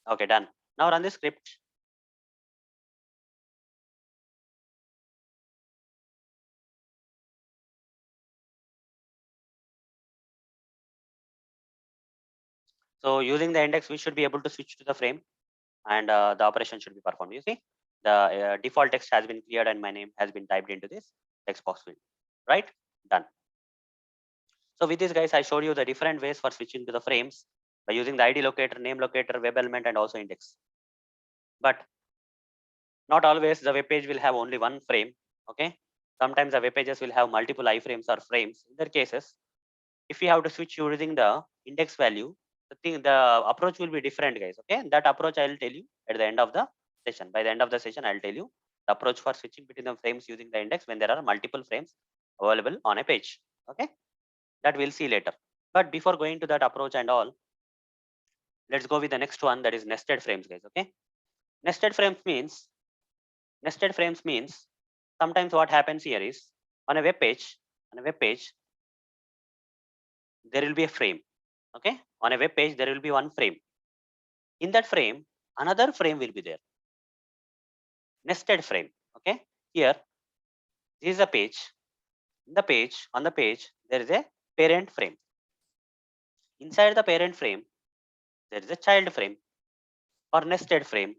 Okay, done. Now run the script. So using the index, we should be able to switch to the frame, and the operation should be performed. You see, the default text has been cleared and my name has been typed into this text box field. Right? Done. So with this, guys, I showed you the different ways for switching to the frames by using the ID locator, name locator, web element, and also index. But not always the web page will have only one frame. Okay. Sometimes the web pages will have multiple iframes or frames. In their cases, if you have to switch using the index value, the approach will be different, guys. Okay. That approach I will tell you at the end of the session. By the end of the session, I'll tell you the approach for switching between the frames using the index when there are multiple frames available on a page. Okay. That we'll see later. But before going to that approach and all, let's go with the next one, that is nested frames, guys. Okay. Nested frames means sometimes what happens here is on a web page, there will be a frame. Okay. On a web page, there will be one frame. In that frame, another frame will be there. Nested frame. Okay. Here, this is a page. On the page, there is a parent frame. Inside the parent frame, there is a child frame or nested frame.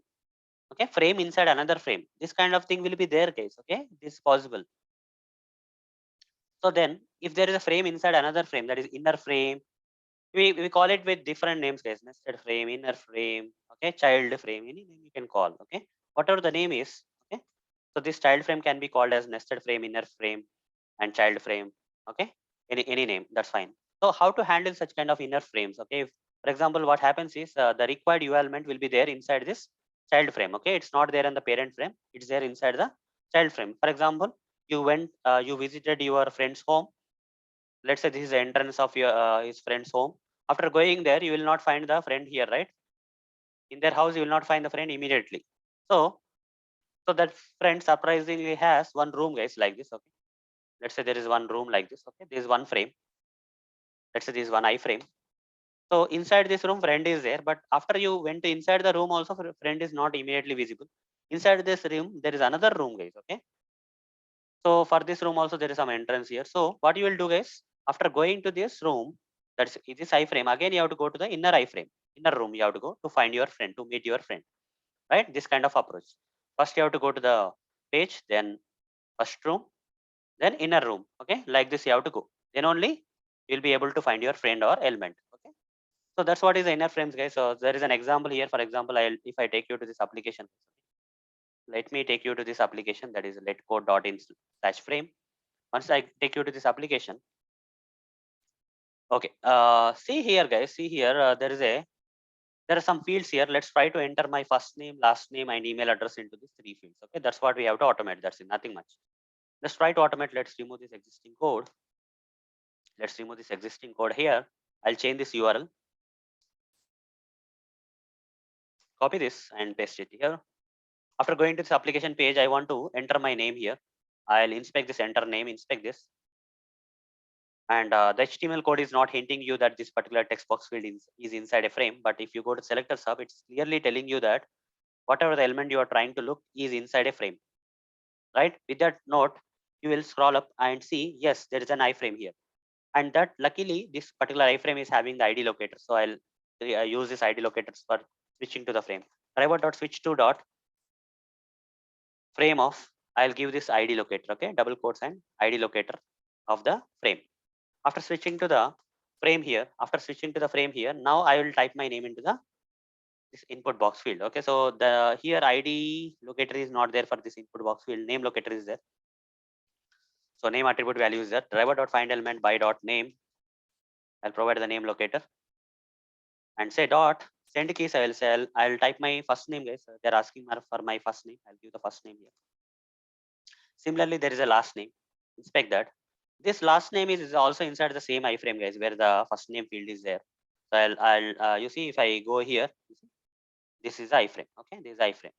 Okay. Frame inside another frame. This kind of thing will be there, guys. Okay. This is possible. So then, if there is a frame inside another frame, that is inner frame, we call it with different names, guys. Nested frame, inner frame, okay, child frame, any name you can call, okay, whatever the name is, okay. So this child frame can be called as nested frame, inner frame, and child frame. Okay, any name, that's fine. So how to handle such kind of inner frames? Okay, if, for example, what happens is the required UI element will be there inside this child frame. Okay, it's not there in the parent frame, it's there inside the child frame. For example, you visited your friend's home. Let's say this is the entrance of your his friend's home. After going there, you will not find the friend here, right? In their house, you will not find the friend immediately. So that friend surprisingly has one room, guys, like this. Okay, let's say there is one room like this. Okay, there is one frame. Let's say this is one iframe. So inside this room, friend is there, but after you went to inside the room, also friend is not immediately visible. Inside this room, there is another room, guys. Okay, so for this room also there is some entrance here. So what you will do, guys, after going to this room, that's this iframe. Again, you have to go to the inner iframe, inner room. You have to go to find your friend, to meet your friend, right? This kind of approach. First, you have to go to the page, then first room, then inner room. Okay, like this you have to go. Then only you'll be able to find your friend or element. Okay, so that's what is the inner frames, guys. So there is an example here. For example, if I take you to this application, let me take you to this application, that is letcode.in/frame. Once I take you to this application, okay, see here, guys. See here, there are some fields here. Let's try to enter my first name, last name, and email address into these three fields. Okay, that's what we have to automate. That's it, nothing much. Let's try to automate. Let's remove this existing code. Let's remove this existing code here. I'll change this URL, copy this and paste it here. After going to this application page, I want to enter my name here. I'll inspect this, enter name, inspect this. And the HTML code is not hinting you that this particular text box field is inside a frame. But if you go to selector sub, it's clearly telling you that whatever the element you are trying to look is inside a frame, right? With that note, you will scroll up and see, yes, there is an iframe here. And that luckily, this particular iframe is having the ID locator. So I'll use this ID locators for switching to the frame. Driver.switchTo frame of, I'll give this ID locator, okay, double quotes and ID locator of the frame. After switching to the frame here, now I will type my name into the this input box field. Okay, so the here ID locator is not there for this input box field. Name locator is there. So name attribute value is there. Driver.findElement by dot name. I'll provide the name locator and say dot send keys. I will say I'll type my first name, guys. They're asking for my first name. I'll give the first name here. Similarly, there is a last name. Inspect that. This last name is also inside the same iframe, guys, where the first name field is there. So I'll you see if I go here, this is iframe. Okay, this is iframe.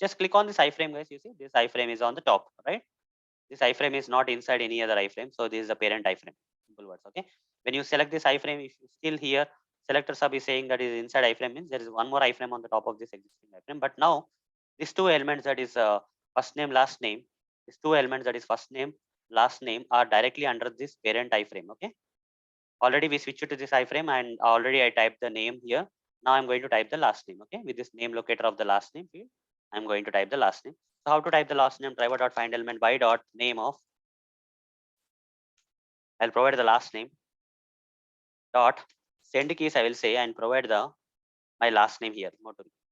Just click on this iframe, guys. You see this iframe is on the top, right? This iframe is not inside any other iframe. So this is the parent iframe. Simple words. Okay. When you select this iframe, if you still here, selector sub is saying that is inside iframe, means there is one more iframe on the top of this existing iframe. But now these two elements, that is first name, last name, these two elements, that is first name, last name, are directly under this parent iframe. Okay. Already we switched to this iframe and already I typed the name here. Now I'm going to type the last name. Okay. With this name locator of the last name field, I'm going to type the last name. So how to type the last name? Driver.findElement by dot name of, I'll provide the last name dot send keys, I will say, and provide the my last name here.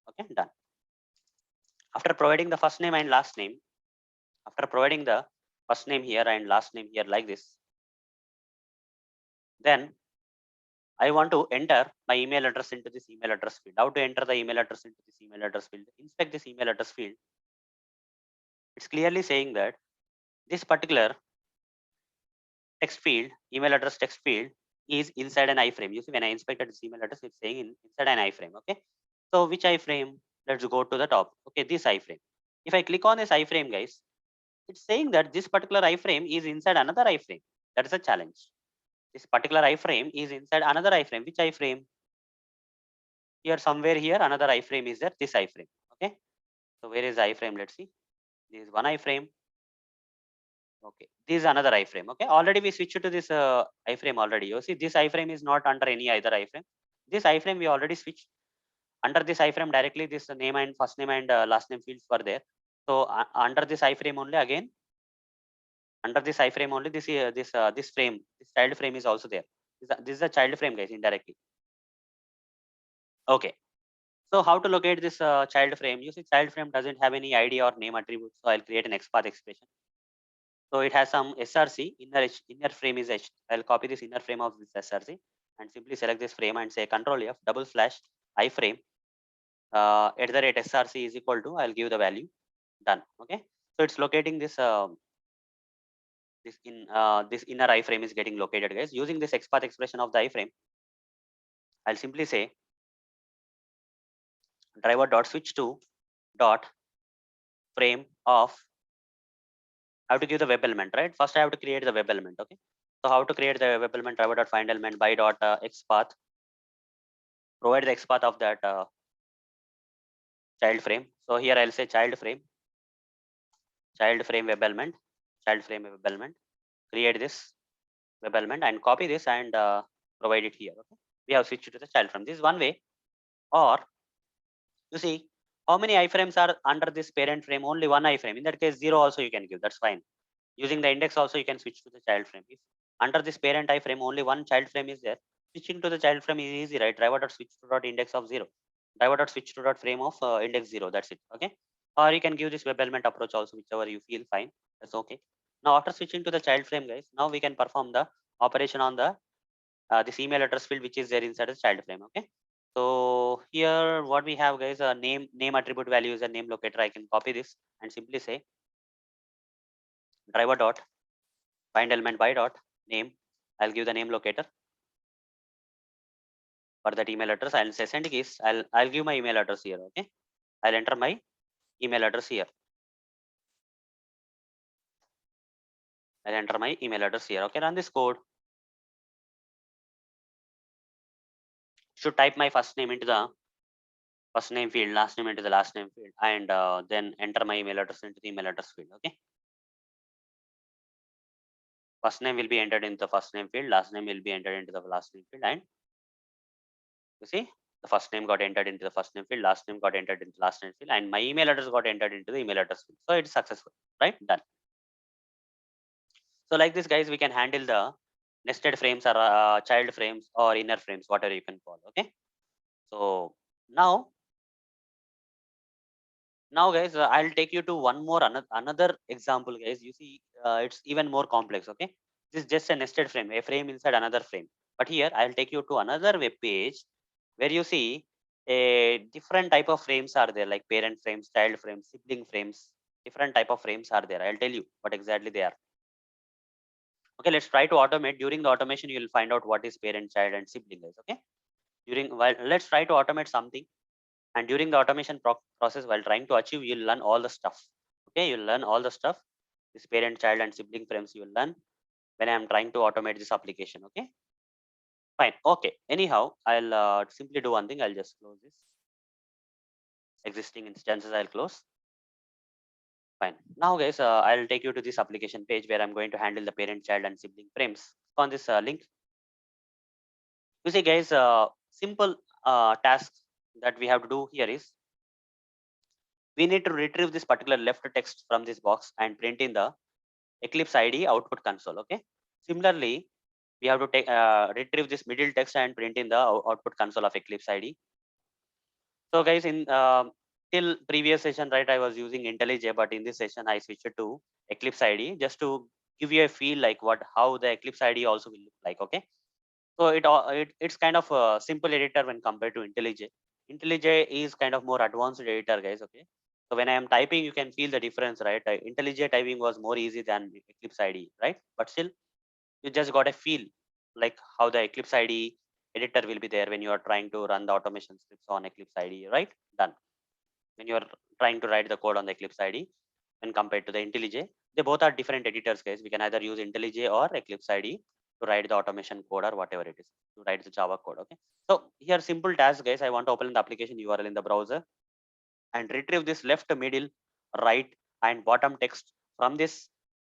Okay, done. After providing the first name and last name, after providing the first name here and last name here like this, then I want to enter my email address into this email address field. How to enter the email address into this email address field? Inspect this email address field. It's clearly saying that this particular text field, email address text field, is inside an iframe. You see, when I inspected this email address, it's saying inside an iframe. Okay. So which iframe? Let's go to the top. Okay, this iframe. If I click on this iframe, guys, it's saying that this particular iframe is inside another iframe. That is a challenge. This particular iframe is inside another iframe. Which iframe? Here, somewhere here, another iframe is there. This iframe. Okay. So where is the iframe? Let's see. This is one iframe. Okay, this is another iframe. Okay, already we switched to this iframe already. You see, this iframe is not under any other iframe. This iframe we already switched under this iframe directly. This name and first name and last name fields were there. So under this iframe only, again under this iframe only, this frame, this child frame is also there. This is a child frame, guys, indirectly. Okay. So how to locate this child frame? You see, child frame doesn't have any ID or name attributes. So I'll create an XPath expression. So it has some src, inner frame is h. I'll copy this inner frame of this src and simply select this frame and say control F double slash iframe at the rate src is equal to, I'll give the value, done. Okay, so it's locating this this inner iframe is getting located, guys. Using this XPath expression of the iframe, I'll simply say driver dot switch to dot frame of, I have to give the web element, right? First I have to create the web element. Okay, so how to create the web element? Driver dot find element by dot XPath, provide the XPath of that child frame. So here I'll say child frame web element, child frame web element, create this web element and copy this and provide it here. Okay, we have switched to the child frame. This is one way. Or you see, how many iframes are under this parent frame? Only one iframe. In that case, 0 also you can give. That's fine. Using the index also you can switch to the child frame. If under this parent iframe only one child frame is there, switching to the child frame is easy, right? Driver dot switch to dot index of 0. Driver dot switch to dot frame of index 0. That's it. Okay. Or you can give this web element approach also, whichever you feel fine. That's okay. Now after switching to the child frame, guys, now we can perform the operation on the this email address field which is there inside the child frame. Okay, so here what we have, guys, a name attribute value is a name locator. I can copy this and simply say driver dot find element by dot name. I'll give the name locator for that email address. I'll say send keys. I'll give my email address here. Okay, I'll enter my email address here. I'll enter my email address here. Okay, run this code. Should type my first name into the first name field, last name into the last name field, and then enter my email address into the email address field. Okay, first name will be entered into the first name field, last name will be entered into the last name field, and you see the first name got entered into the first name field, last name got entered into the last name field, and my email address got entered into the email address field. So it's successful, right? Done. So like this, guys, we can handle the nested frames or child frames or inner frames, whatever you can call. Okay, so now guys, I'll take you to one more another example, guys. You see, it's even more complex. Okay, this is just a nested frame, a frame inside another frame. But here I'll take you to another web page where you see a different type of frames are there, like parent frames, child frames, sibling frames. Different type of frames are there. I'll tell you what exactly they are. Okay, let's try to automate. During the automation, you will find out what is parent, child, and sibling, guys. Okay, let's try to automate something. And during the automation process, while trying to achieve, you'll learn all the stuff. Okay, you'll learn all the stuff. This parent, child, and sibling frames you will learn when I'm trying to automate this application. Okay, fine. Okay, anyhow, I'll simply do one thing. I'll just close this existing instances. I'll close. Fine. Now, guys, I'll take you to this application page where I'm going to handle the parent, child, and sibling frames. On this link, you see, guys, simple tasks that we have to do here is we need to retrieve this particular left text from this box and print in the Eclipse ID output console. Okay. Similarly, we have to take retrieve this middle text and print in the output console of Eclipse ID. So, guys, in till previous session, right, I was using IntelliJ, but in this session, I switched to Eclipse ID just to give you a feel like how the Eclipse ID also will look like. Okay. So it's kind of a simple editor when compared to IntelliJ. IntelliJ is kind of more advanced editor, guys. Okay. So when I am typing, you can feel the difference, right? IntelliJ typing was more easy than Eclipse ID, right? But still, you just got a feel like how the Eclipse ID editor will be there when you are trying to run the automation scripts on Eclipse ID, right? Done. When you are trying to write the code on the Eclipse ID when compared to the IntelliJ, they both are different editors, guys. We can either use IntelliJ or Eclipse ID to write the automation code or whatever it is, to write the Java code. Okay. So here simple task, guys. I want to open the application URL in the browser and retrieve this left, middle, right, and bottom text from this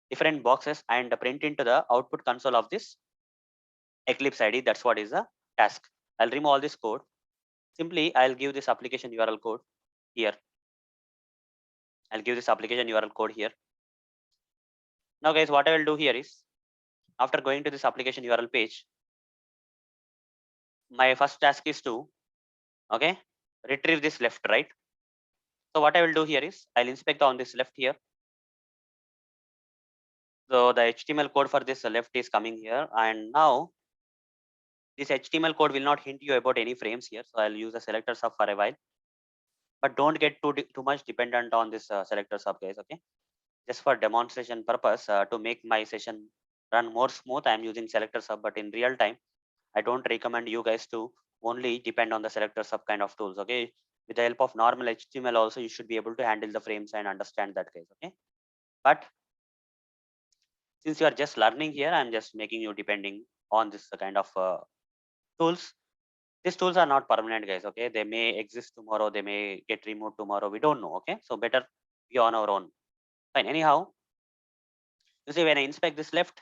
different boxes and print into the output console of this Eclipse ID. That's what is the task. I'll remove all this code. Simply, I'll give this application URL code here. I'll give this application URL code here. Now, guys, what I will do here is, after going to this application URL page, my first task is to, okay, retrieve this left, right. So what I will do here is, I'll inspect on this left here. So the HTML code for this left is coming here, and now this HTML code will not hint you about any frames here. So I'll use the selector sub for a while, but don't get too much dependent on this selector sub, guys. Okay, just for demonstration purpose, to make my session run more smooth, I'm using selector sub. But in real time, I don't recommend you guys to only depend on the selector sub kind of tools. Okay, with the help of normal HTML also, you should be able to handle the frames and understand that, guys. Okay, but since you are just learning here, I'm just making you depending on this kind of tools. These tools are not permanent, guys. Okay, they may exist tomorrow, they may get removed tomorrow, we don't know. Okay, so better be on our own. Fine. Anyhow, you see, when I inspect this left,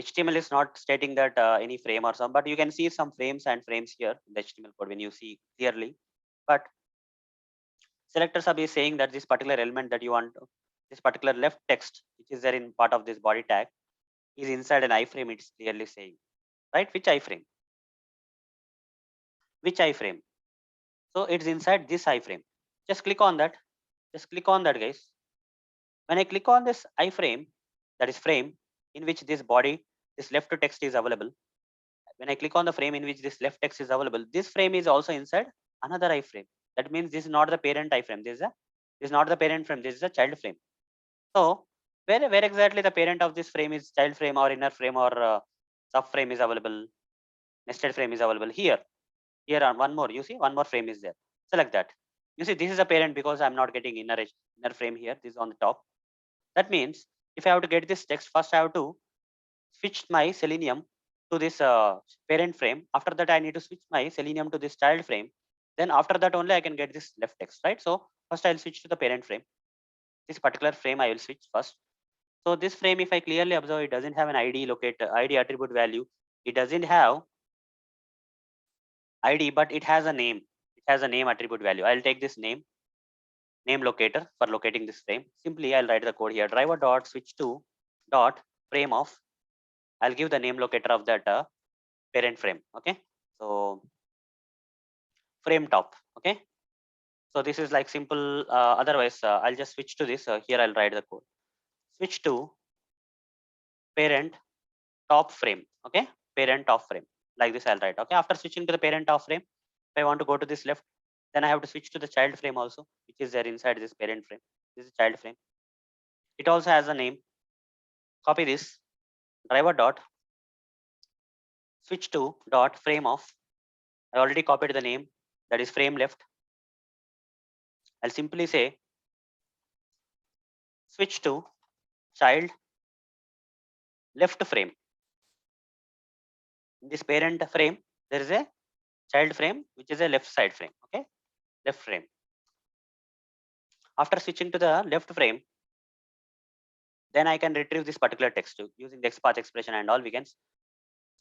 HTML is not stating that any frame or some, but you can see some frames and frames here in the HTML code when you see clearly. But selector sub is saying that this particular element that you want, this particular left text, which is there in part of this body tag, is inside an iframe. It's clearly saying, right? Which iframe? Which iframe? So it's inside this iframe. Just click on that. Just click on that, guys. When I click on this iframe, that is frame in which this body, this left text is available. When I click on the frame in which this left text is available, this frame is also inside another iframe. That means this is not the parent iframe. This is not the parent frame. This is a child frame. So where exactly the parent of this frame is child frame or inner frame or subframe is available, nested frame is available here. Here on one more, you see one more frame is there. Select that. You see this is a parent because I'm not getting inner frame here. This is on the top. That means if I have to get this text, first I have to switch my Selenium to this parent frame. After that, I need to switch my Selenium to this child frame. Then after that only I can get this left text, right? So first I'll switch to the parent frame. This particular frame I will switch first. So this frame, if I clearly observe, it doesn't have an ID locator, ID attribute value. It doesn't have ID, but it has a name. It has a name attribute value. I'll take this name locator for locating this frame. Simply, I'll write the code here. Driver dot switch to dot frame of. I'll give the name locator of that parent frame. Okay. So frame top. Okay. So this is like simple. Otherwise, I'll just switch to this. Here I'll write the code. Switch to parent top frame. Okay. Parent top frame. Like this, I'll write. Okay. After switching to the parent top frame, if I want to go to this left, then I have to switch to the child frame also, which is there inside this parent frame. This is child frame. It also has a name. Copy this driver dot switch to dot frame of. I already copied the name, that is frame left. I'll simply say switch to child left frame. In this parent frame, there is a child frame, which is a left side frame. Okay, left frame. After switching to the left frame, then I can retrieve this particular text using the XPath expression and all we can.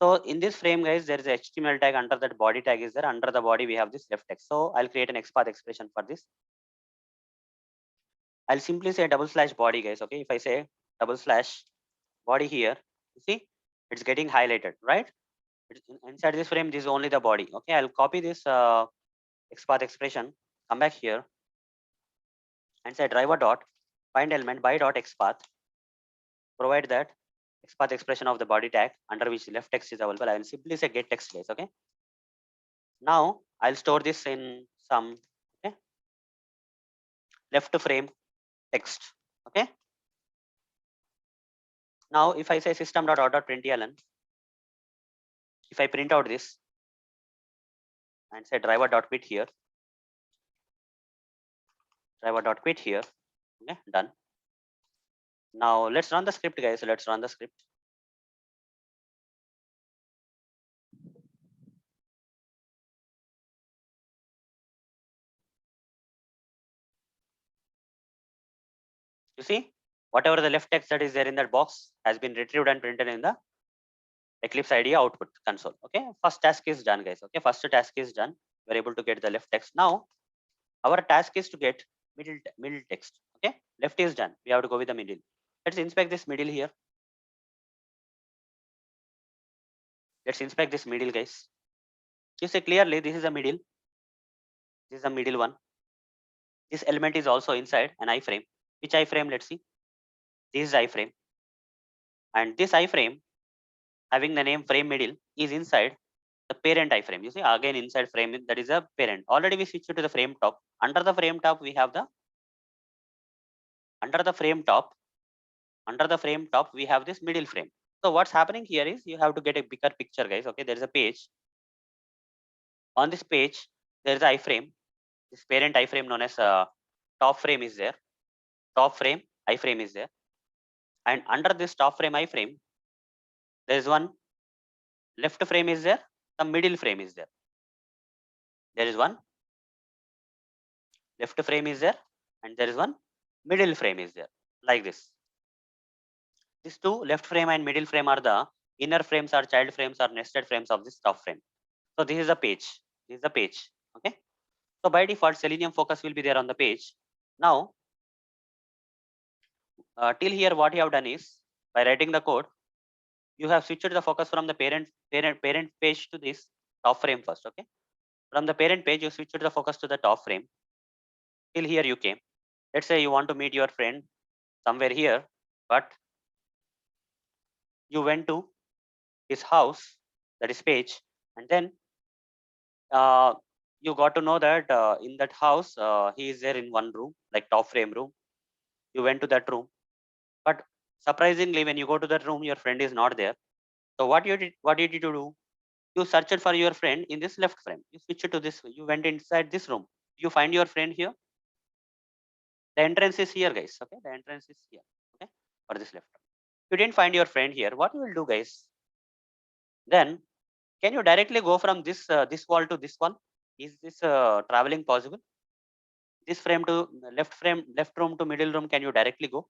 So in this frame, guys, there is a HTML tag under that body tag is there. Under the body, we have this left text. So I'll create an XPath expression for this. I'll simply say double slash body, guys. Okay, if I say double slash body here, you see it's getting highlighted, right? Inside this frame, this is only the body. Okay, I'll copy this XPath expression, come back here and say driver dot find element by dot XPath, provide that XPath expression of the body tag under which left text is available. I will simply say get text, guys. Okay. Now I'll store this in some left frame text. Okay. Now if I say system.out.println, if I print out this and say driver.quit here, driver.quit here, okay, done. Now let's run the script, guys. Let's run the script. You see, whatever the left text that is there in that box has been retrieved and printed in the Eclipse IDE output console. Okay, first task is done, guys. Okay, first task is done. We're able to get the left text. Now our task is to get middle text. Okay, left is done. We have to go with the middle. Let's inspect this middle here. Let's inspect this middle, guys. You see clearly this is a middle. This is the middle one. This element is also inside an iframe. Which iframe? Let's see. This is iframe. And this iframe having the name frame middle is inside the parent iframe. You see again inside frame, that is a parent. Already we switched to the frame top. Under the frame top we have the under the frame top we have this middle frame. So what's happening here is you have to get a bigger picture, guys. Okay, there is a page. On this page there is a iframe. This parent iframe known as top frame is there. Top frame iframe is there, and under this top frame iframe there is one left frame is there, the middle frame is there. There is one left frame is there, and there is one middle frame is there, like this. These two left frame and middle frame are the inner frames or child frames or nested frames of this top frame. So this is a page. This is the page. Okay. So by default, Selenium focus will be there on the page. Now, till here, what you have done is by writing the code, you have switched the focus from the parent page to this top frame first. Okay. From the parent page, you switched the focus to the top frame. Till here you came. Let's say you want to meet your friend somewhere here, but you went to his house, that is page, and then uh, you got to know that in that house he is there in one room, like top frame room. You went to that room, but surprisingly when you go to that room your friend is not there. So what did you do? You searched for your friend in this left frame. You switched to this, you went inside this room. You find your friend here. The entrance is here, guys. Okay, the entrance is here. Okay, for this left. You didn't find your friend here. What you will do, guys? Then can you directly go from this wall to this wall? Is this traveling possible? This frame to left room to middle room, can you directly go?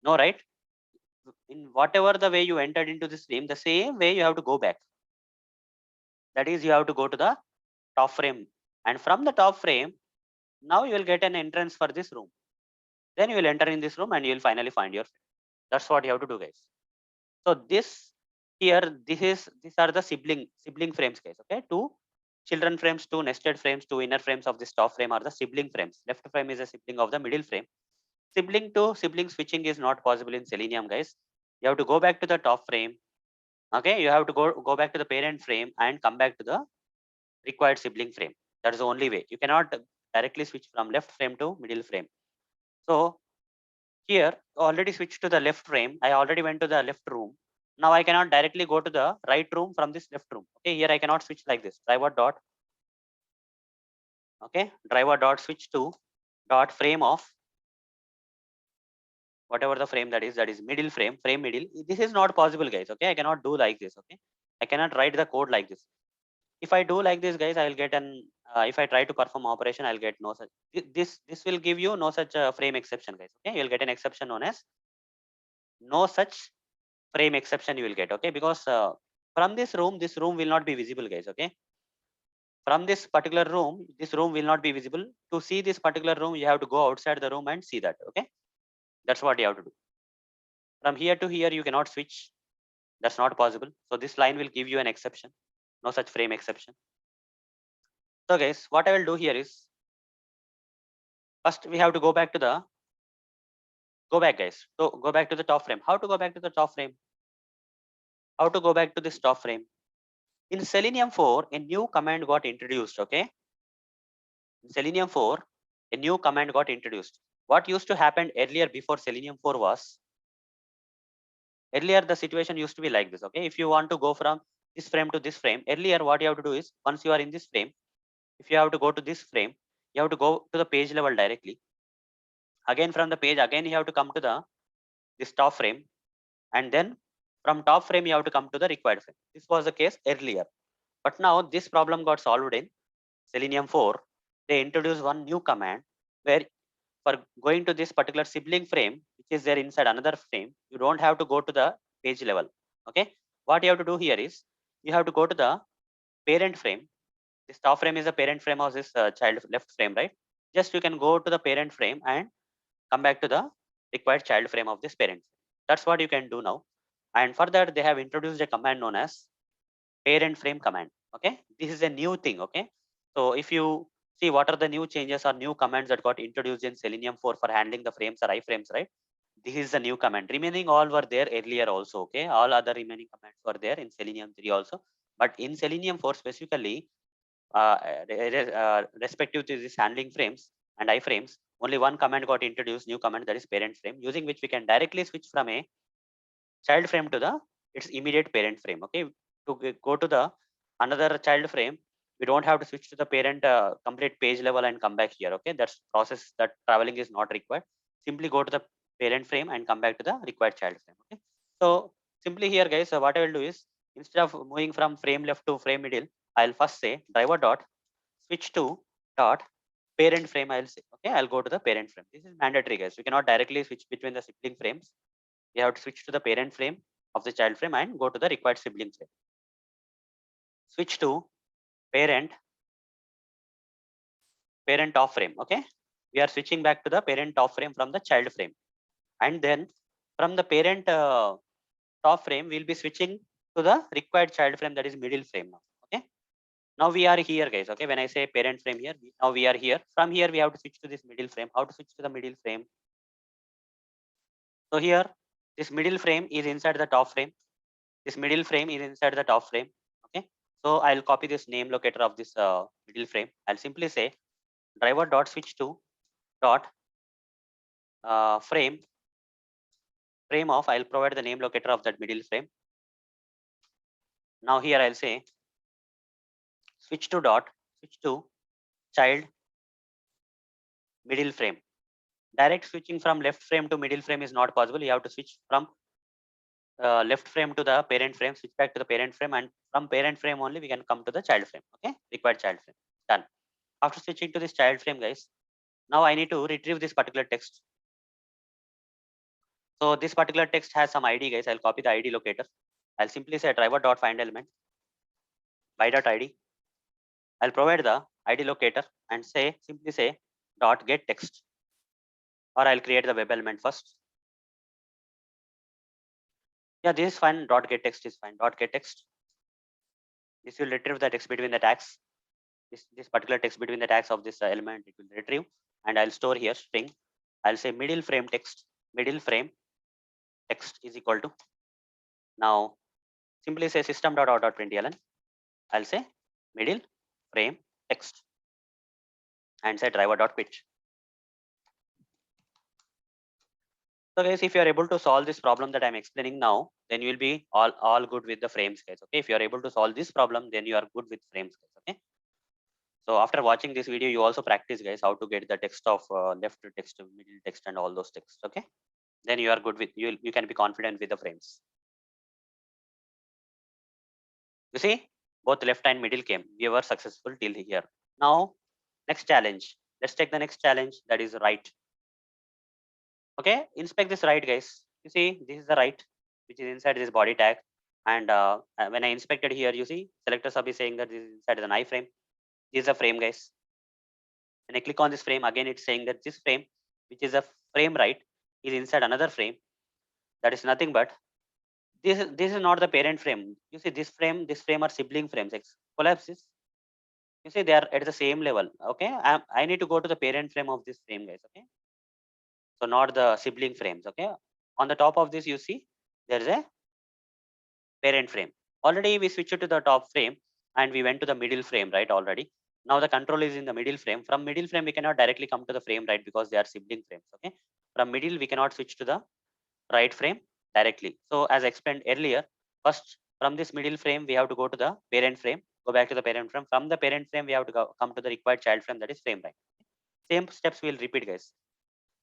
No, right? In whatever the way you entered into this frame, the same way you have to go back. That is, you have to go to the top frame, and from the top frame now you will get an entrance for this room. Then you will enter in this room and you will finally find your friend. That's what you have to do, guys. So this here, these are the sibling frames, guys. Okay, two children frames, two nested frames, two inner frames of this top frame are the sibling frames. Left frame is a sibling of the middle frame. Sibling to sibling switching is not possible in Selenium, guys. You have to go back to the top frame. Okay, you have to go back to the parent frame and come back to the required sibling frame. That is the only way. You cannot directly switch from left frame to middle frame. So here already switched to the left frame. I already went to the left room. Now I cannot directly go to the right room from this left room. Okay, here I cannot switch like this. Driver dot. Okay, driver dot switch to dot frame of whatever the frame that is middle frame, frame middle. This is not possible, guys. Okay, I cannot do like this. Okay, I cannot write the code like this. If I do like this, guys, I will get an if I try to perform operation, I'll get no such. This will give you no such frame exception, guys. Okay, you'll get an exception known as no such frame exception you will get. Okay, because from this room will not be visible, guys. Okay, from this particular room, this room will not be visible. To see this particular room, you have to go outside the room and see that. Okay, that's what you have to do. From here to here you cannot switch. That's not possible. So this line will give you an exception, no such frame exception. So guys, what I will do here is first we have to go back to the go back, guys. So go back to the top frame. How to go back to the top frame? How to go back to this top frame? In Selenium 4, a new command got introduced. Okay, in Selenium 4, a new command got introduced. What used to happen earlier before Selenium 4 was, earlier the situation used to be like this. Okay, if you want to go from this frame to this frame, earlier what you have to do is, once you are in this frame, if you have to go to this frame, you have to go to the page level directly. Again from the page, again you have to come to the this top frame, and then from top frame you have to come to the required frame. This was the case earlier, but now this problem got solved in Selenium 4. They introduced one new command where for going to this particular sibling frame, which is there inside another frame, you don't have to go to the page level. Okay, what you have to do here is you have to go to the parent frame. This top frame is the parent frame of this child left frame, right? Just you can go to the parent frame and come back to the required child frame of this parent. That's what you can do now. And for that, they have introduced a command known as parent frame command. Okay, this is a new thing. Okay, so if you see what are the new changes or new commands that got introduced in Selenium 4 for handling the frames or iframes, right? This is the new command. Remaining all were there earlier also. Okay, all other remaining commands were there in Selenium 3 also, but in Selenium 4 specifically, respective to this handling frames and iframes, only one command got introduced, new command, that is parent frame, using which we can directly switch from a child frame to the its immediate parent frame. Okay, to go to the another child frame, we don't have to switch to the parent complete page level and come back here. Okay, that's process, that traveling is not required. Simply go to the parent frame and come back to the required child frame. Okay, so simply here guys, what I will do is, instead of moving from frame left to frame middle, I'll first say driver dot switch to dot parent frame. I'll say, okay, I'll go to the parent frame. This is mandatory guys, we cannot directly switch between the sibling frames. We have to switch to the parent frame of the child frame and go to the required sibling frame. Switch to parent of frame. Okay, we are switching back to the parent of frame from the child frame, and then from the parent top frame we'll be switching to the required child frame, that is middle frame now. Okay, now we are here guys. Okay, when I say parent frame here, now we are here. From here we have to switch to this middle frame. How to switch to the middle frame? So here, this middle frame is inside the top frame. This middle frame is inside the top frame. Okay, so I'll copy this name locator of this middle frame. I'll simply say driver dot switch to dot frame of, I'll provide the name locator of that middle frame. Now here I'll say switch to child middle frame. Direct switching from left frame to middle frame is not possible. You have to switch from left frame to the parent frame, switch back to the parent frame, and from parent frame only we can come to the child frame. Okay, required child frame. Done. After switching to this child frame guys, now I need to retrieve this particular text. So this particular text has some ID guys. I'll copy the ID locator. I'll simply say driver dot find element by dot ID. I'll provide the ID locator and say simply say dot get text, or I'll create the web element first. Yeah, this is fine. Dot get text is fine. Dot get text. This will retrieve the text between the tags. This particular text between the tags of this element, it will retrieve, and I'll store here string. I'll say middle frame text. Middle frame text is equal to, now simply say system.out.println. I'll say middle frame text and say driver.quit. So guys, if you are able to solve this problem that I'm explaining now, then you will be all good with the frames guys. Okay, if you are able to solve this problem, then you are good with frames guys. Okay, so after watching this video, you also practice guys how to get the text of left text, middle text, and all those texts. Okay, then you are good with, you can be confident with the frames. You see, both left and middle came. We were successful till here. Now next challenge, let's take the next challenge, that is right. Okay, inspect this right guys. You see, this is the right which is inside this body tag, and when I inspected here, you see selector sub is saying that this is inside an iframe. This is a frame guys. When I click on this frame, again it's saying that this frame, which is a frame right, is inside another frame. That is nothing but this is not the parent frame. You see, this frame are sibling frames. Collapses. You see, they are at the same level. Okay, I need to go to the parent frame of this frame guys. Okay, so not the sibling frames. Okay, on the top of this, you see there is a parent frame. Already we switched to the top frame and we went to the middle frame, right? Already. Now the control is in the middle frame. From middle frame, we cannot directly come to the frame right because they are sibling frames. Okay, from middle we cannot switch to the right frame directly. So as I explained earlier, first from this middle frame we have to go to the parent frame, go back to the parent frame. From the parent frame we have to come to the required child frame, that is frame right. Same steps we'll repeat guys.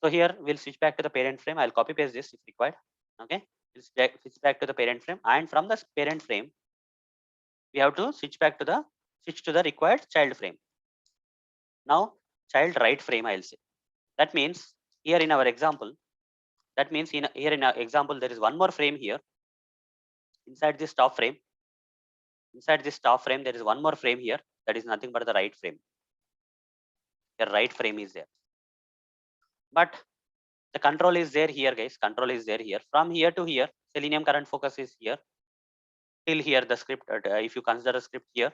So here we'll switch back to the parent frame. I'll copy paste this if required. Okay, we'll switch back to the parent frame, and from the parent frame we have to switch to the required child frame. Now child right frame I'll say. That means here in our example, here in our example there is one more frame here inside this top frame. Inside this top frame there is one more frame here, that is nothing but the right frame. The right frame is there, but the control is there here guys. Control is there here. From here to here, Selenium current focus is here till here. The script, if you consider a script here,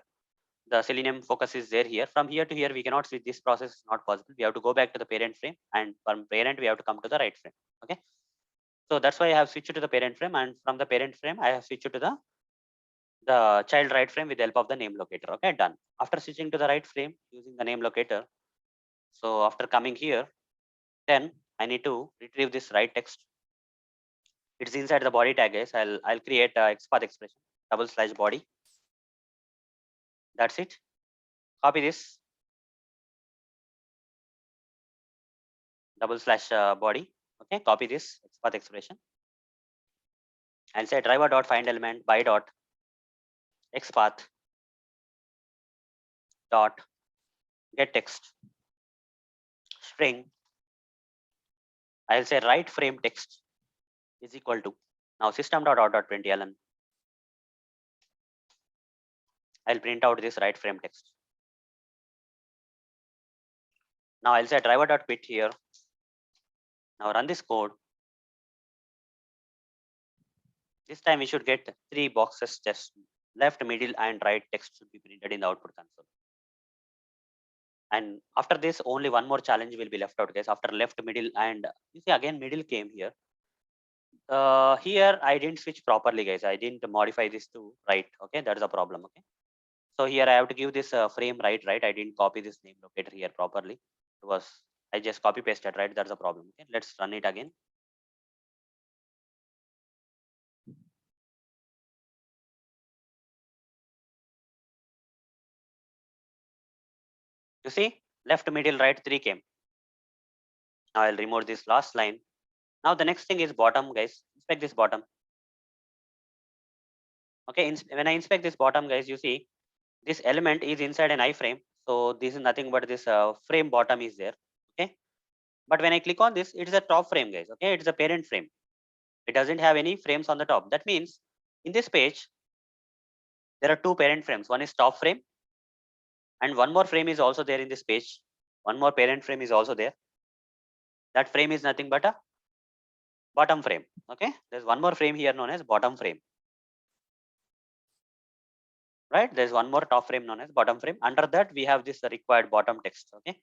the Selenium focus is there here. From here to here we cannot switch. This process is not possible. We have to go back to the parent frame, and from parent we have to come to the right frame. Okay, So that's why I have switched to the parent frame, and from the parent frame, I have switched to the child right frame with the help of the name locator. Okay, done. After switching to the right frame using the name locator, so after coming here, then I need to retrieve this right text. It's inside the body tag, guys. I'll create a XPath expression /body. That's it. Copy this /body. Okay, copy this XPath expression. I'll say driver dot find element by dot XPath dot get text string. I'll say right frame text is equal to now system dot out dot println. I'll print out this right frame text. Now I'll say driver dot quit here. Now run this code. This time we should get 3 boxes, just left, middle, and right text should be printed in the output console. And after this, only one more challenge will be left out, guys. After left, middle, and you see again middle came here. Here I didn't switch properly, guys. I didn't modify this to right. Okay, that is a problem. Okay, so here I have to give this frame right. I didn't copy this name locator here properly. It was I just copy pasted right. That's a problem. Okay, let's run it again. You see, left, middle, right, 3 came. Now I'll remove this last line. Now the next thing is bottom, guys. Inspect this bottom. Okay, when I inspect this bottom, guys, you see this element is inside an iframe. So this is nothing but this frame bottom is there. Okay, but when I click on this, it is a top frame, guys. Okay, it is a parent frame. It doesn't have any frames on the top. That means in this page, there are 2 parent frames. One is top frame, and one more frame is also there in this page. One more parent frame is also there. That frame is nothing but a bottom frame. Okay, there's one more frame here known as bottom frame. Right, there's one more top frame known as bottom frame. Under that, we have this required bottom text. Okay,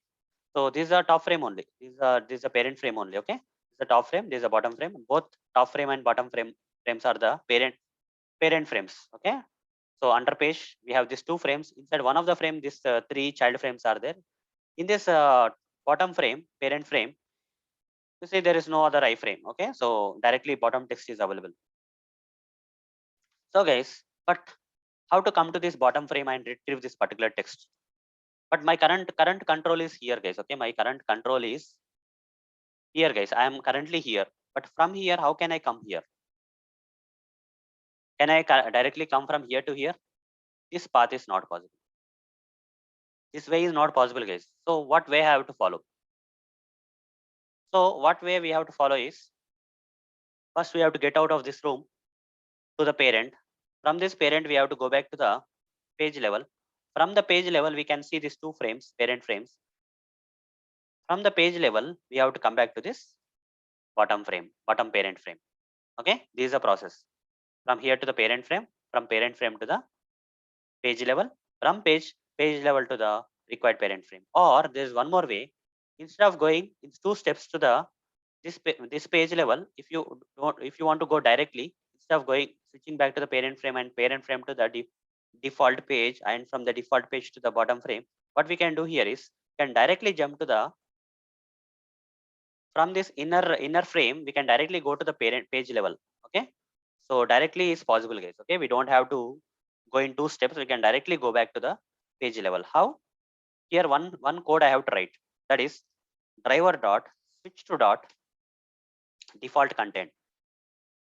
so these are top frame only. These are parent frame only. Okay, this is the top frame. This is a bottom frame. Both top frame and bottom frames are the parent frames. Okay, so under page we have these 2 frames. Inside one of the frame, these 3 child frames are there. In this bottom frame, parent frame, you see there is no other iframe. Okay, so directly bottom text is available. So guys, but how to come to this bottom frame and retrieve this particular text? But my current control is here, guys. Okay, my current control is here, guys. I am currently here, but from here, how can I come here? Can I directly come from here to here? This path is not possible. This way is not possible, guys. So what way I have to follow? So what way we have to follow is, first we have to get out of this room to the parent. From this parent, we have to go back to the page level. From the page level, we can see these 2 frames, parent frames. From the page level, we have to come back to this bottom frame, bottom parent frame. Okay, this is a process. From here to the parent frame, from parent frame to the page level, from page level to the required parent frame. Or there is one more way. Instead of going in 2 steps to the this page level, if you want to go directly, instead of going switching back to the parent frame and parent frame to the default page, and from the default page to the bottom frame, what we can do here is can directly jump to the from this inner frame, we can directly go to the parent page level. Okay, so directly is possible, guys. Okay, we don't have to go in 2 steps. We can directly go back to the page level. How? Here one code I have to write. That is driver dot switch to dot default content.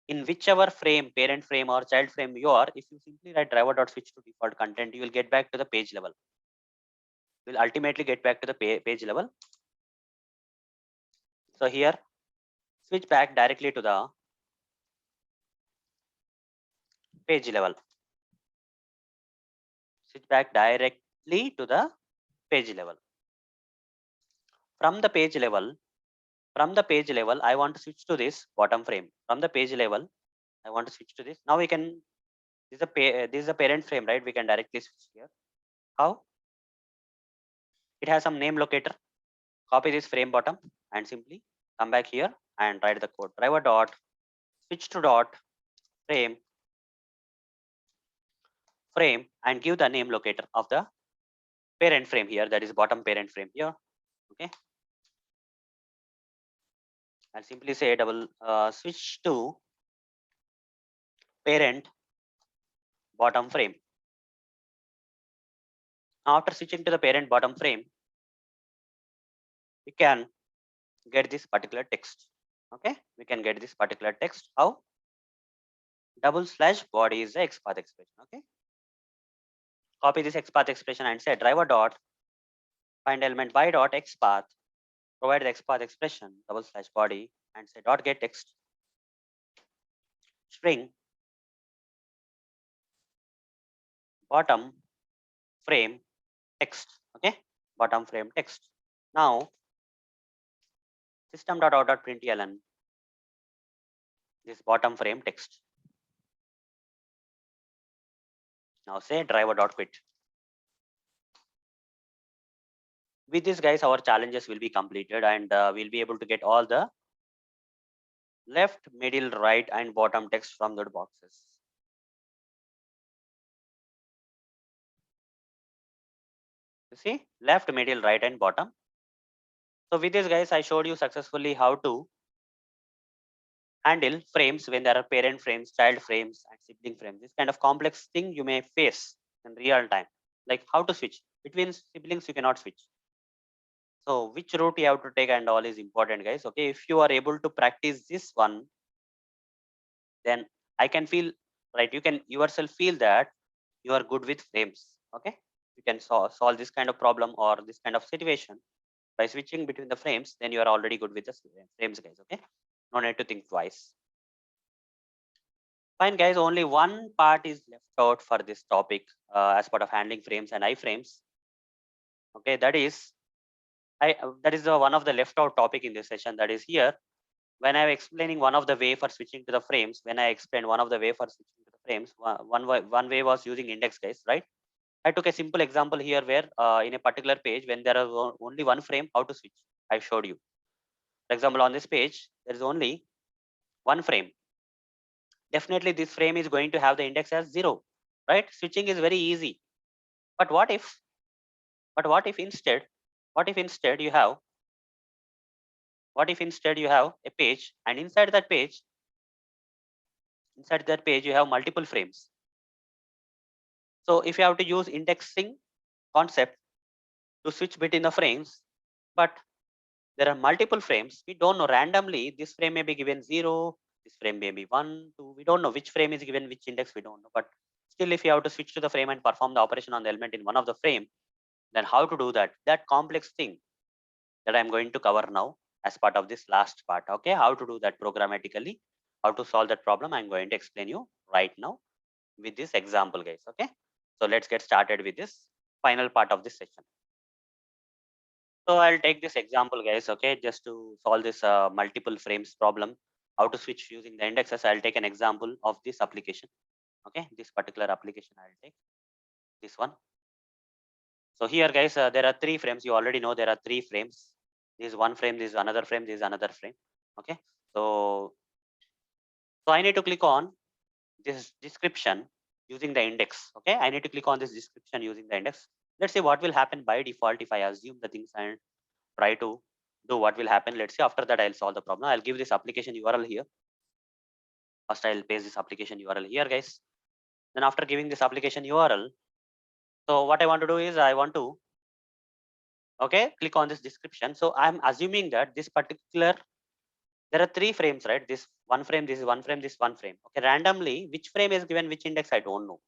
In whichever frame, parent frame or child frame you are, if you simply write driver dot switch to default content, you will get back to the page level. You will ultimately get back to the page level. So here, switch back directly to the page level. Switch back directly to the page level. From the page level, I want to switch to this bottom frame. From the page level, I want to switch to this. Now we can, this is a parent frame, right? We can directly switch here. How? It has some name locator. Copy this frame bottom and simply come back here and write the code driver dot switch to dot frame and give the name locator of the parent frame here, that is bottom parent frame here. Okay, I'll simply say switch to parent bottom frame. Now, after switching to the parent bottom frame, we can get this particular text. Okay, we can get this particular text. How? /body is the XPath expression. Okay, copy this XPath expression and say driver dot find element by dot XPath, provide the XPath expression /body and say dot get text string bottom frame text. Okay, bottom frame text. Now system.out.println this bottom frame text. Now say driver.quit. With this, guys, our challenges will be completed and we'll be able to get all the left, middle, right, and bottom text from the boxes. You see, left, middle, right, and bottom. So with this, guys, I showed you successfully how to handle frames when there are parent frames, child frames, and sibling frames. This kind of complex thing you may face in real time, like how to switch between siblings. You cannot switch. So which route you have to take and all is important, guys. Okay, if you are able to practice this one, then I can feel right. You can yourself feel that you are good with frames. Okay, you can solve this kind of problem or this kind of situation by switching between the frames. Then you are already good with the frames, guys. Okay, no need to think twice. Fine, guys. Only one part is left out for this topic as part of handling frames and iframes. Okay, that is one of the left out topic in this session. That is here when I'm explaining one of the way for switching to the frames. When I explained one of the way for switching to the frames, one way was using index, guys. Right? I took a simple example here where in a particular page when there is only one frame, how to switch. I showed you. For example, on this page there is only one frame. Definitely this frame is going to have the index as 0, right? Switching is very easy. But what if instead you have a page, and inside that page you have multiple frames. So if you have to use indexing concept to switch between the frames, but there are multiple frames, we don't know, randomly this frame may be given 0, this frame may be 1, 2, we don't know which frame is given which index, we don't know. But still, if you have to switch to the frame and perform the operation on the element in one of the frame, then how to do that complex thing that I'm going to cover now as part of this last part. Okay, how to do that programmatically, how to solve that problem, I'm going to explain you right now with this example, guys. Okay, so let's get started with this final part of this session. So I'll take this example, guys. Okay, just to solve this multiple frames problem, how to switch using the indexes. I'll take an example of this application. Okay, this particular application I'll take this one. So here, guys, there are 3 frames. You already know there are 3 frames. This is one frame, this is another frame, this is another frame. Okay, so I need to click on this description using the index. Okay, I need to click on this description using the index. Let's see what will happen by default if I assume the things and try to do what will happen. Let's see. After that, I'll solve the problem. I'll give this application URL here. First, I'll paste this application URL here, guys. Then after giving this application URL, so what I want to do is I want to click on this description. So I'm assuming that this particular, there are 3 frames, right? This one frame, this is one frame, this one frame. Okay, randomly which frame is given which index, I don't know.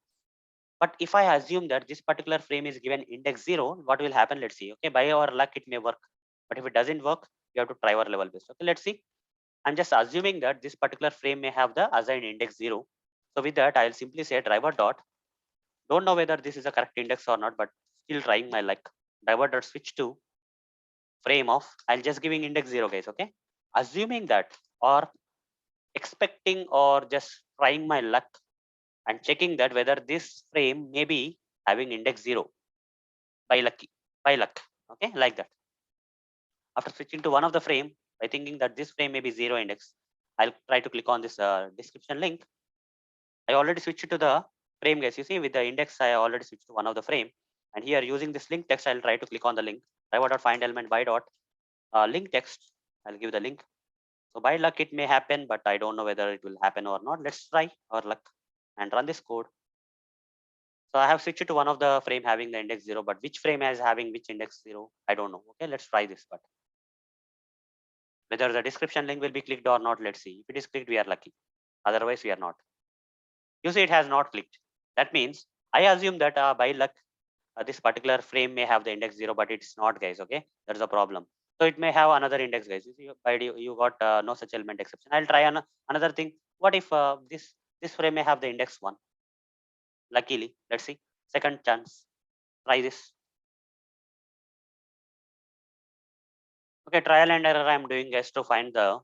But if I assume that this particular frame is given index 0, what will happen? Let's see. Okay, by our luck it may work, but if it doesn't work, you have to try our level best. Okay, let's see. I'm just assuming that this particular frame may have the assigned index 0. So with that, I'll simply say driver dot. Don't know whether this is a correct index or not, but still trying my luck. Driver dot switch to frame of. I'll just giving index 0, guys. Okay, assuming that or expecting or just trying my luck and checking that whether this frame may be having index 0 by luck. Okay, like that. After switching to one of the frame by thinking that this frame may be 0 index, I'll try to click on this description link. I already switched it to the frame, guys. You see, with the index, I already switched to one of the frame. And here, using this link text, I'll try to click on the link. Driver.find element by dot link text. I'll give the link. So by luck, it may happen, but I don't know whether it will happen or not. Let's try our luck and run this code. So I have switched to one of the frame having the index 0, but which frame is having which index 0, I don't know. Okay, let's try this. But whether the description link will be clicked or not, let's see. If it is clicked, we are lucky. Otherwise, we are not. You see, it has not clicked. That means I assume that by luck, this particular frame may have the index 0, but it's not, guys. Okay, that's a problem. So it may have another index, guys. You see, by you got no such element exception. I'll try another thing. What if this frame may have the index 1? Luckily, let's see. Second chance. Try this. Okay, trial and error I'm doing, guys, to find the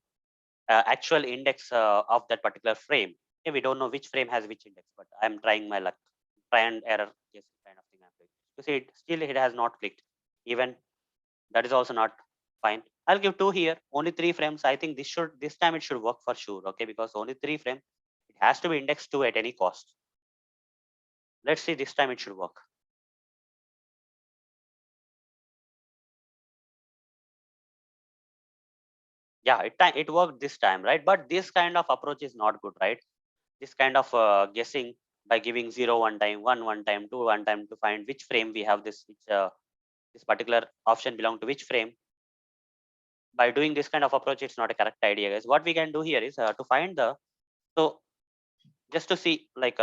actual index of that particular frame. Okay, we don't know which frame has which index, but I'm trying my luck. Try and error, yes, kind of thing I'm doing. You see, still it has not clicked. Even that is also not fine. I'll give 2 here, only 3 frames. I think this time it should work for sure. Okay, because only 3 frame, it has to be indexed 2 at any cost. Let's see, this time it should work. Yeah, it worked this time, right? But this kind of approach is not good, right? This kind of guessing by giving 0 one time, 1 one time, 2 one time to find which frame we have this particular option belong to which frame. By doing this kind of approach, it's not a correct idea, guys. What we can do here is to find the, so just to see which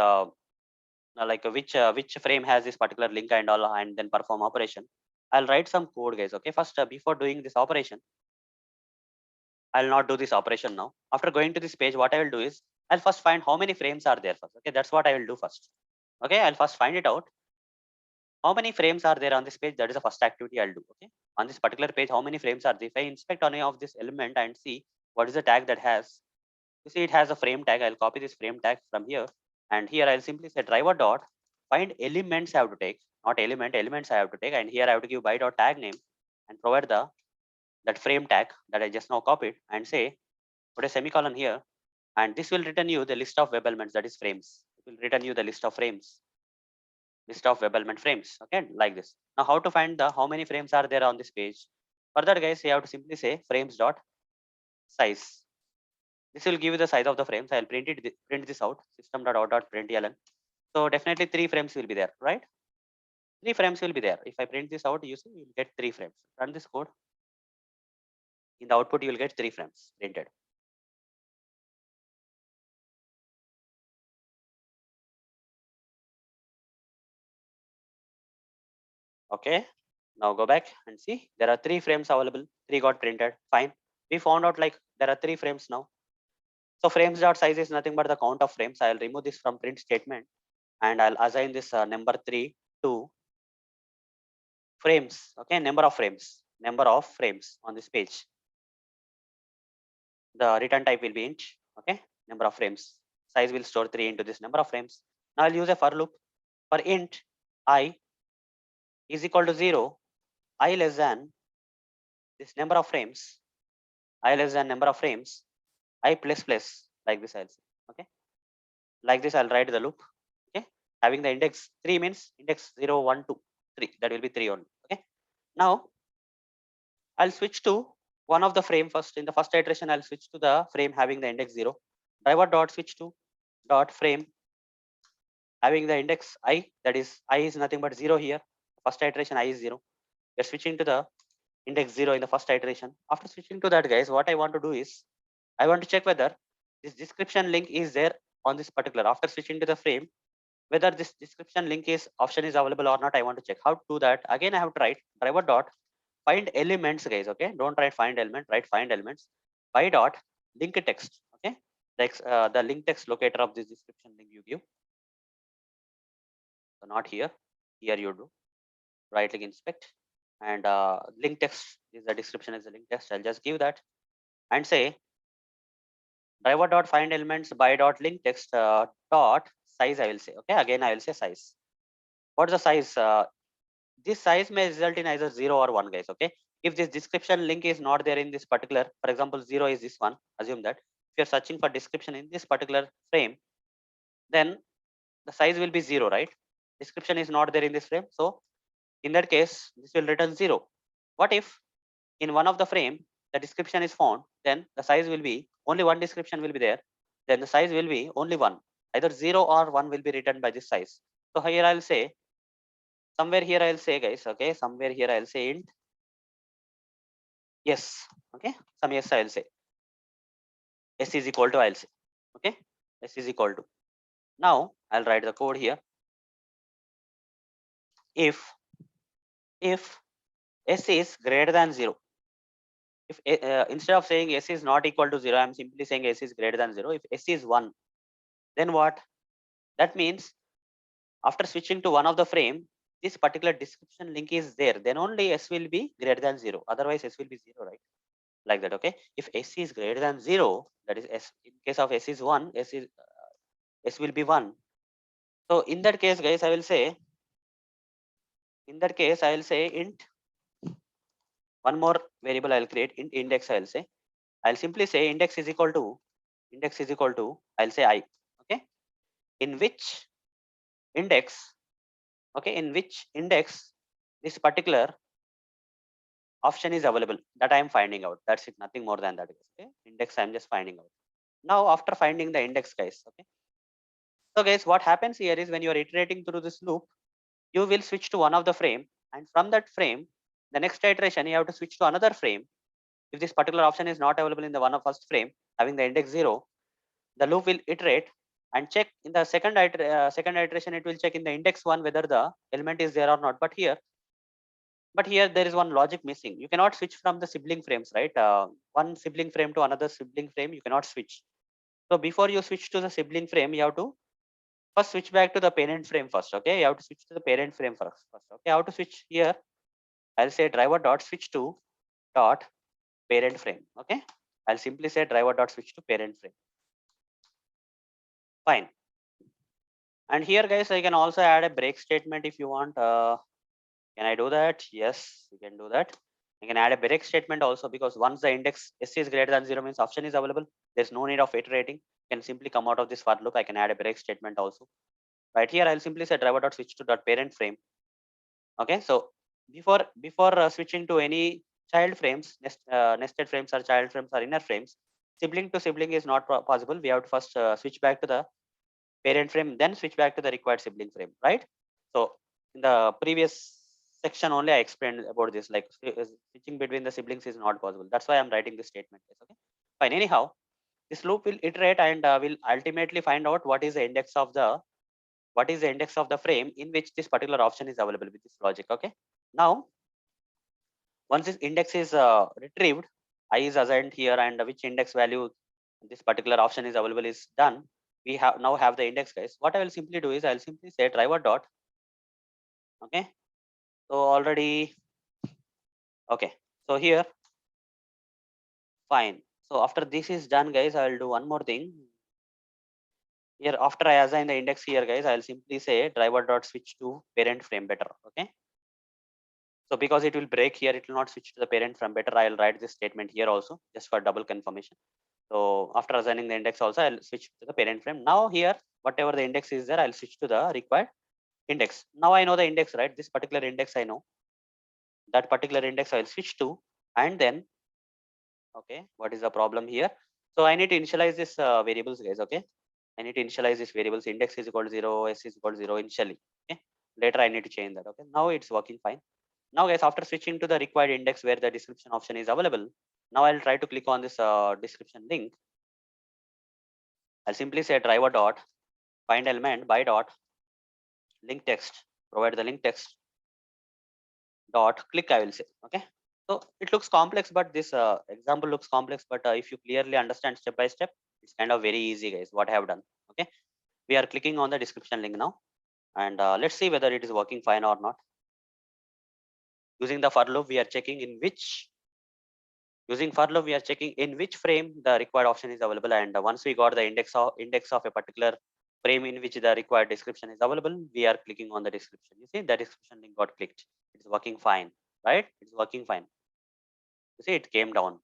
frame has this particular link and all, and then perform operation. I'll write some code, guys. Okay, first before doing this operation, I'll not do this operation now. After going to this page, what I will do is I'll first find how many frames are there first. Okay, that's what I will do first. Okay, I'll first find it out. How many frames are there on this page? That is the first activity I'll do. Okay, on this particular page, how many frames are there? If I inspect on any of this element and see what is the tag that has, you see it has a frame tag. I'll copy this frame tag from here, and here I'll simply say driver dot find elements I have to take, not elements I have to take, and here I have to give by dot tag name and provide the that frame tag that I just now copied and say put a semicolon here, and this will return you the list of web elements, that is frames. It will return you the list of frames, list of web element frames. Okay, like this. Now how to find the how many frames are there on this page? For that, guys, you have to simply say frames dot size. This will give you the size of the frames. I'll print this out, system.out.println. So definitely 3 frames will be there, right? 3 frames will be there. If I print this out, you see you will get 3 frames. Run this code. In the output, you will get 3 frames printed. Okay, now go back and see there are 3 frames available. 3 got printed. Fine. We found out like there are 3 frames now. So frames dot size is nothing but the count of frames. I'll remove this from print statement and I'll assign this number 3 to frames. Okay, number of frames on this page. The return type will be int. Okay, number of frames. Size will store 3 into this number of frames. Now I'll use a for loop for int I is equal to 0, I less than this number of frames, I less than number of frames, I plus plus, like this I'll say. Okay, like this I'll write the loop. Okay, having the index 3 means index 0, 1, 2, 3. That will be 3 only. Okay, now I'll switch to one of the frame first. In the first iteration, I'll switch to the frame having the index 0. Driver dot switch to dot frame having the index I, that is I is nothing but 0 here. First iteration I is 0. We're switching to the index 0 in the first iteration. After switching to that, guys, what I want to do is I want to check whether this description link is there on this particular. After switching to the frame, whether this description link is option is available or not, I want to check. How to do that? Again, I have to write driver dot find elements, guys. Okay, don't write find element, write find elements by dot link text. Okay, the link text locator of this description link you give. So not here, here you do right click inspect and link text is the description is the link text. I'll just give that and say driver dot find elements by dot link text dot size. I will say. Okay, again I will say size. What's the size? This size may result in either 0 or 1, guys. Okay, if this description link is not there in this particular, for example 0 is this one, assume that. you're searching for description in this particular frame, then the size will be 0, right? Description is not there in this frame. So in that case, this will return 0. What if in one of the frame, the description is found, then the size will be only one description will be there. Then the size will be only one. Either 0 or 1 will be written by this size. So here I'll say, somewhere here I'll say guys, okay, somewhere here I'll say int yes, okay, some yes I'll say. S is equal to I'll say, okay, S is equal to. Now I'll write the code here. If S is greater than 0, if instead of saying S is not equal to 0, I'm simply saying S is greater than 0. If S is 1, then what? That means after switching to one of the frame, this particular description link is there, then only S will be greater than 0. Otherwise S will be 0, right? Like that, okay? If S is greater than 0, that is S, in case of S is 1, S will be 1. So in that case, guys, I will say int, one more variable I'll create, int index I'll say. I'll simply say index is equal to I'll say I, okay? In which index, okay, in which index this particular option is available, that I am finding out. That's it, nothing more than that. Okay, index I'm just finding out. Now after finding the index, guys, okay. So guys, what happens here is when you are iterating through this loop, you will switch to one of the frame, and from that frame, the next iteration you have to switch to another frame. If this particular option is not available in the one of first frame having the index 0, the loop will iterate and check in the second iteration. It will check in the index 1 whether the element is there or not. But here there is one logic missing. You cannot switch from the sibling frames, right? One sibling frame to another sibling frame, you cannot switch. So before you switch to the sibling frame, you have to first switch back to the parent frame first. Okay, you have to switch to the parent frame first. Okay, how to switch here? I'll say driver dot switch to dot parent frame. Okay, I'll simply say driver dot switch to parent frame. Fine. And here, guys, I can also add a break statement if you want. Can I do that? Yes, you can do that. You can add a break statement also, because once the index S is greater than 0 means option is available. There's no need of iterating. You can simply come out of this for loop. I can add a break statement also. Right here, I'll simply say driver dot switch to dot parent frame. Okay, so before switching to any child frames, nested frames or child frames or inner frames, sibling to sibling is not possible. We have to first switch back to the parent frame, then switch back to the required sibling frame, right? So in the previous section only I explained about this, like switching between the siblings is not possible. That's why I'm writing this statement. Okay, fine. Anyhow, this loop will iterate and will ultimately find out what is the index of the frame in which this particular option is available with this logic. Okay, now once this index is retrieved, I is assigned here, and which index value this particular option is available is done. We now have the index, guys. What I will simply do is I'll simply say driver dot. Okay, so already, okay, so here, fine. So after this is done, guys, I will do one more thing here. After I assign the index here, guys, I'll simply say driver dot switch to parent frame better. Okay, so because it will break here, it will not switch to the parent frame better. I'll write this statement here also just for double confirmation. So after assigning the index also, I'll switch to the parent frame. Now here, whatever the index is there, I'll switch to the required index. Now I know the index, right? This particular index I know. That particular index I'll switch to, and then, okay, what is the problem here? So I need to initialize this variables, guys. Okay, I need to initialize this variables. Index is equal to 0, S is equal to 0 initially. Okay, later I need to change that. Okay, now it's working fine. Now, guys, after switching to the required index where the description option is available, now I'll try to click on this description link. I'll simply say driver dot find element by dot link text, provide the link text dot click, I will say. Okay, so it looks complex, but this example looks complex, but if you clearly understand step by step, it's kind of very easy, guys, what I have done. Okay, we are clicking on the description link now, and let's see whether it is working fine or not. Using the for loop, we are checking in which frame the required option is available, and once we got the index of a particular frame in which the required description is available, we are clicking on the description. You see the description link got clicked. It's working fine, right? It's working fine. You see it came down.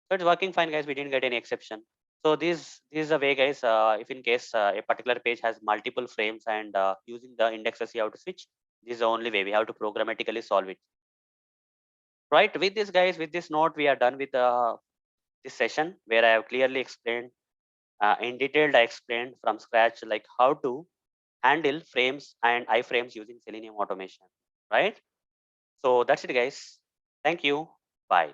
So it's working fine, guys. We didn't get any exception. So this is a way, guys. If in case a particular page has multiple frames and using the indexes you have to switch, this is the only way we have to programmatically solve it. Right, with this, guys, with this note, we are done with this session where I have clearly explained in detail. I explained from scratch like how to handle frames and iframes using Selenium automation. Right. So that's it, guys. Thank you. Bye.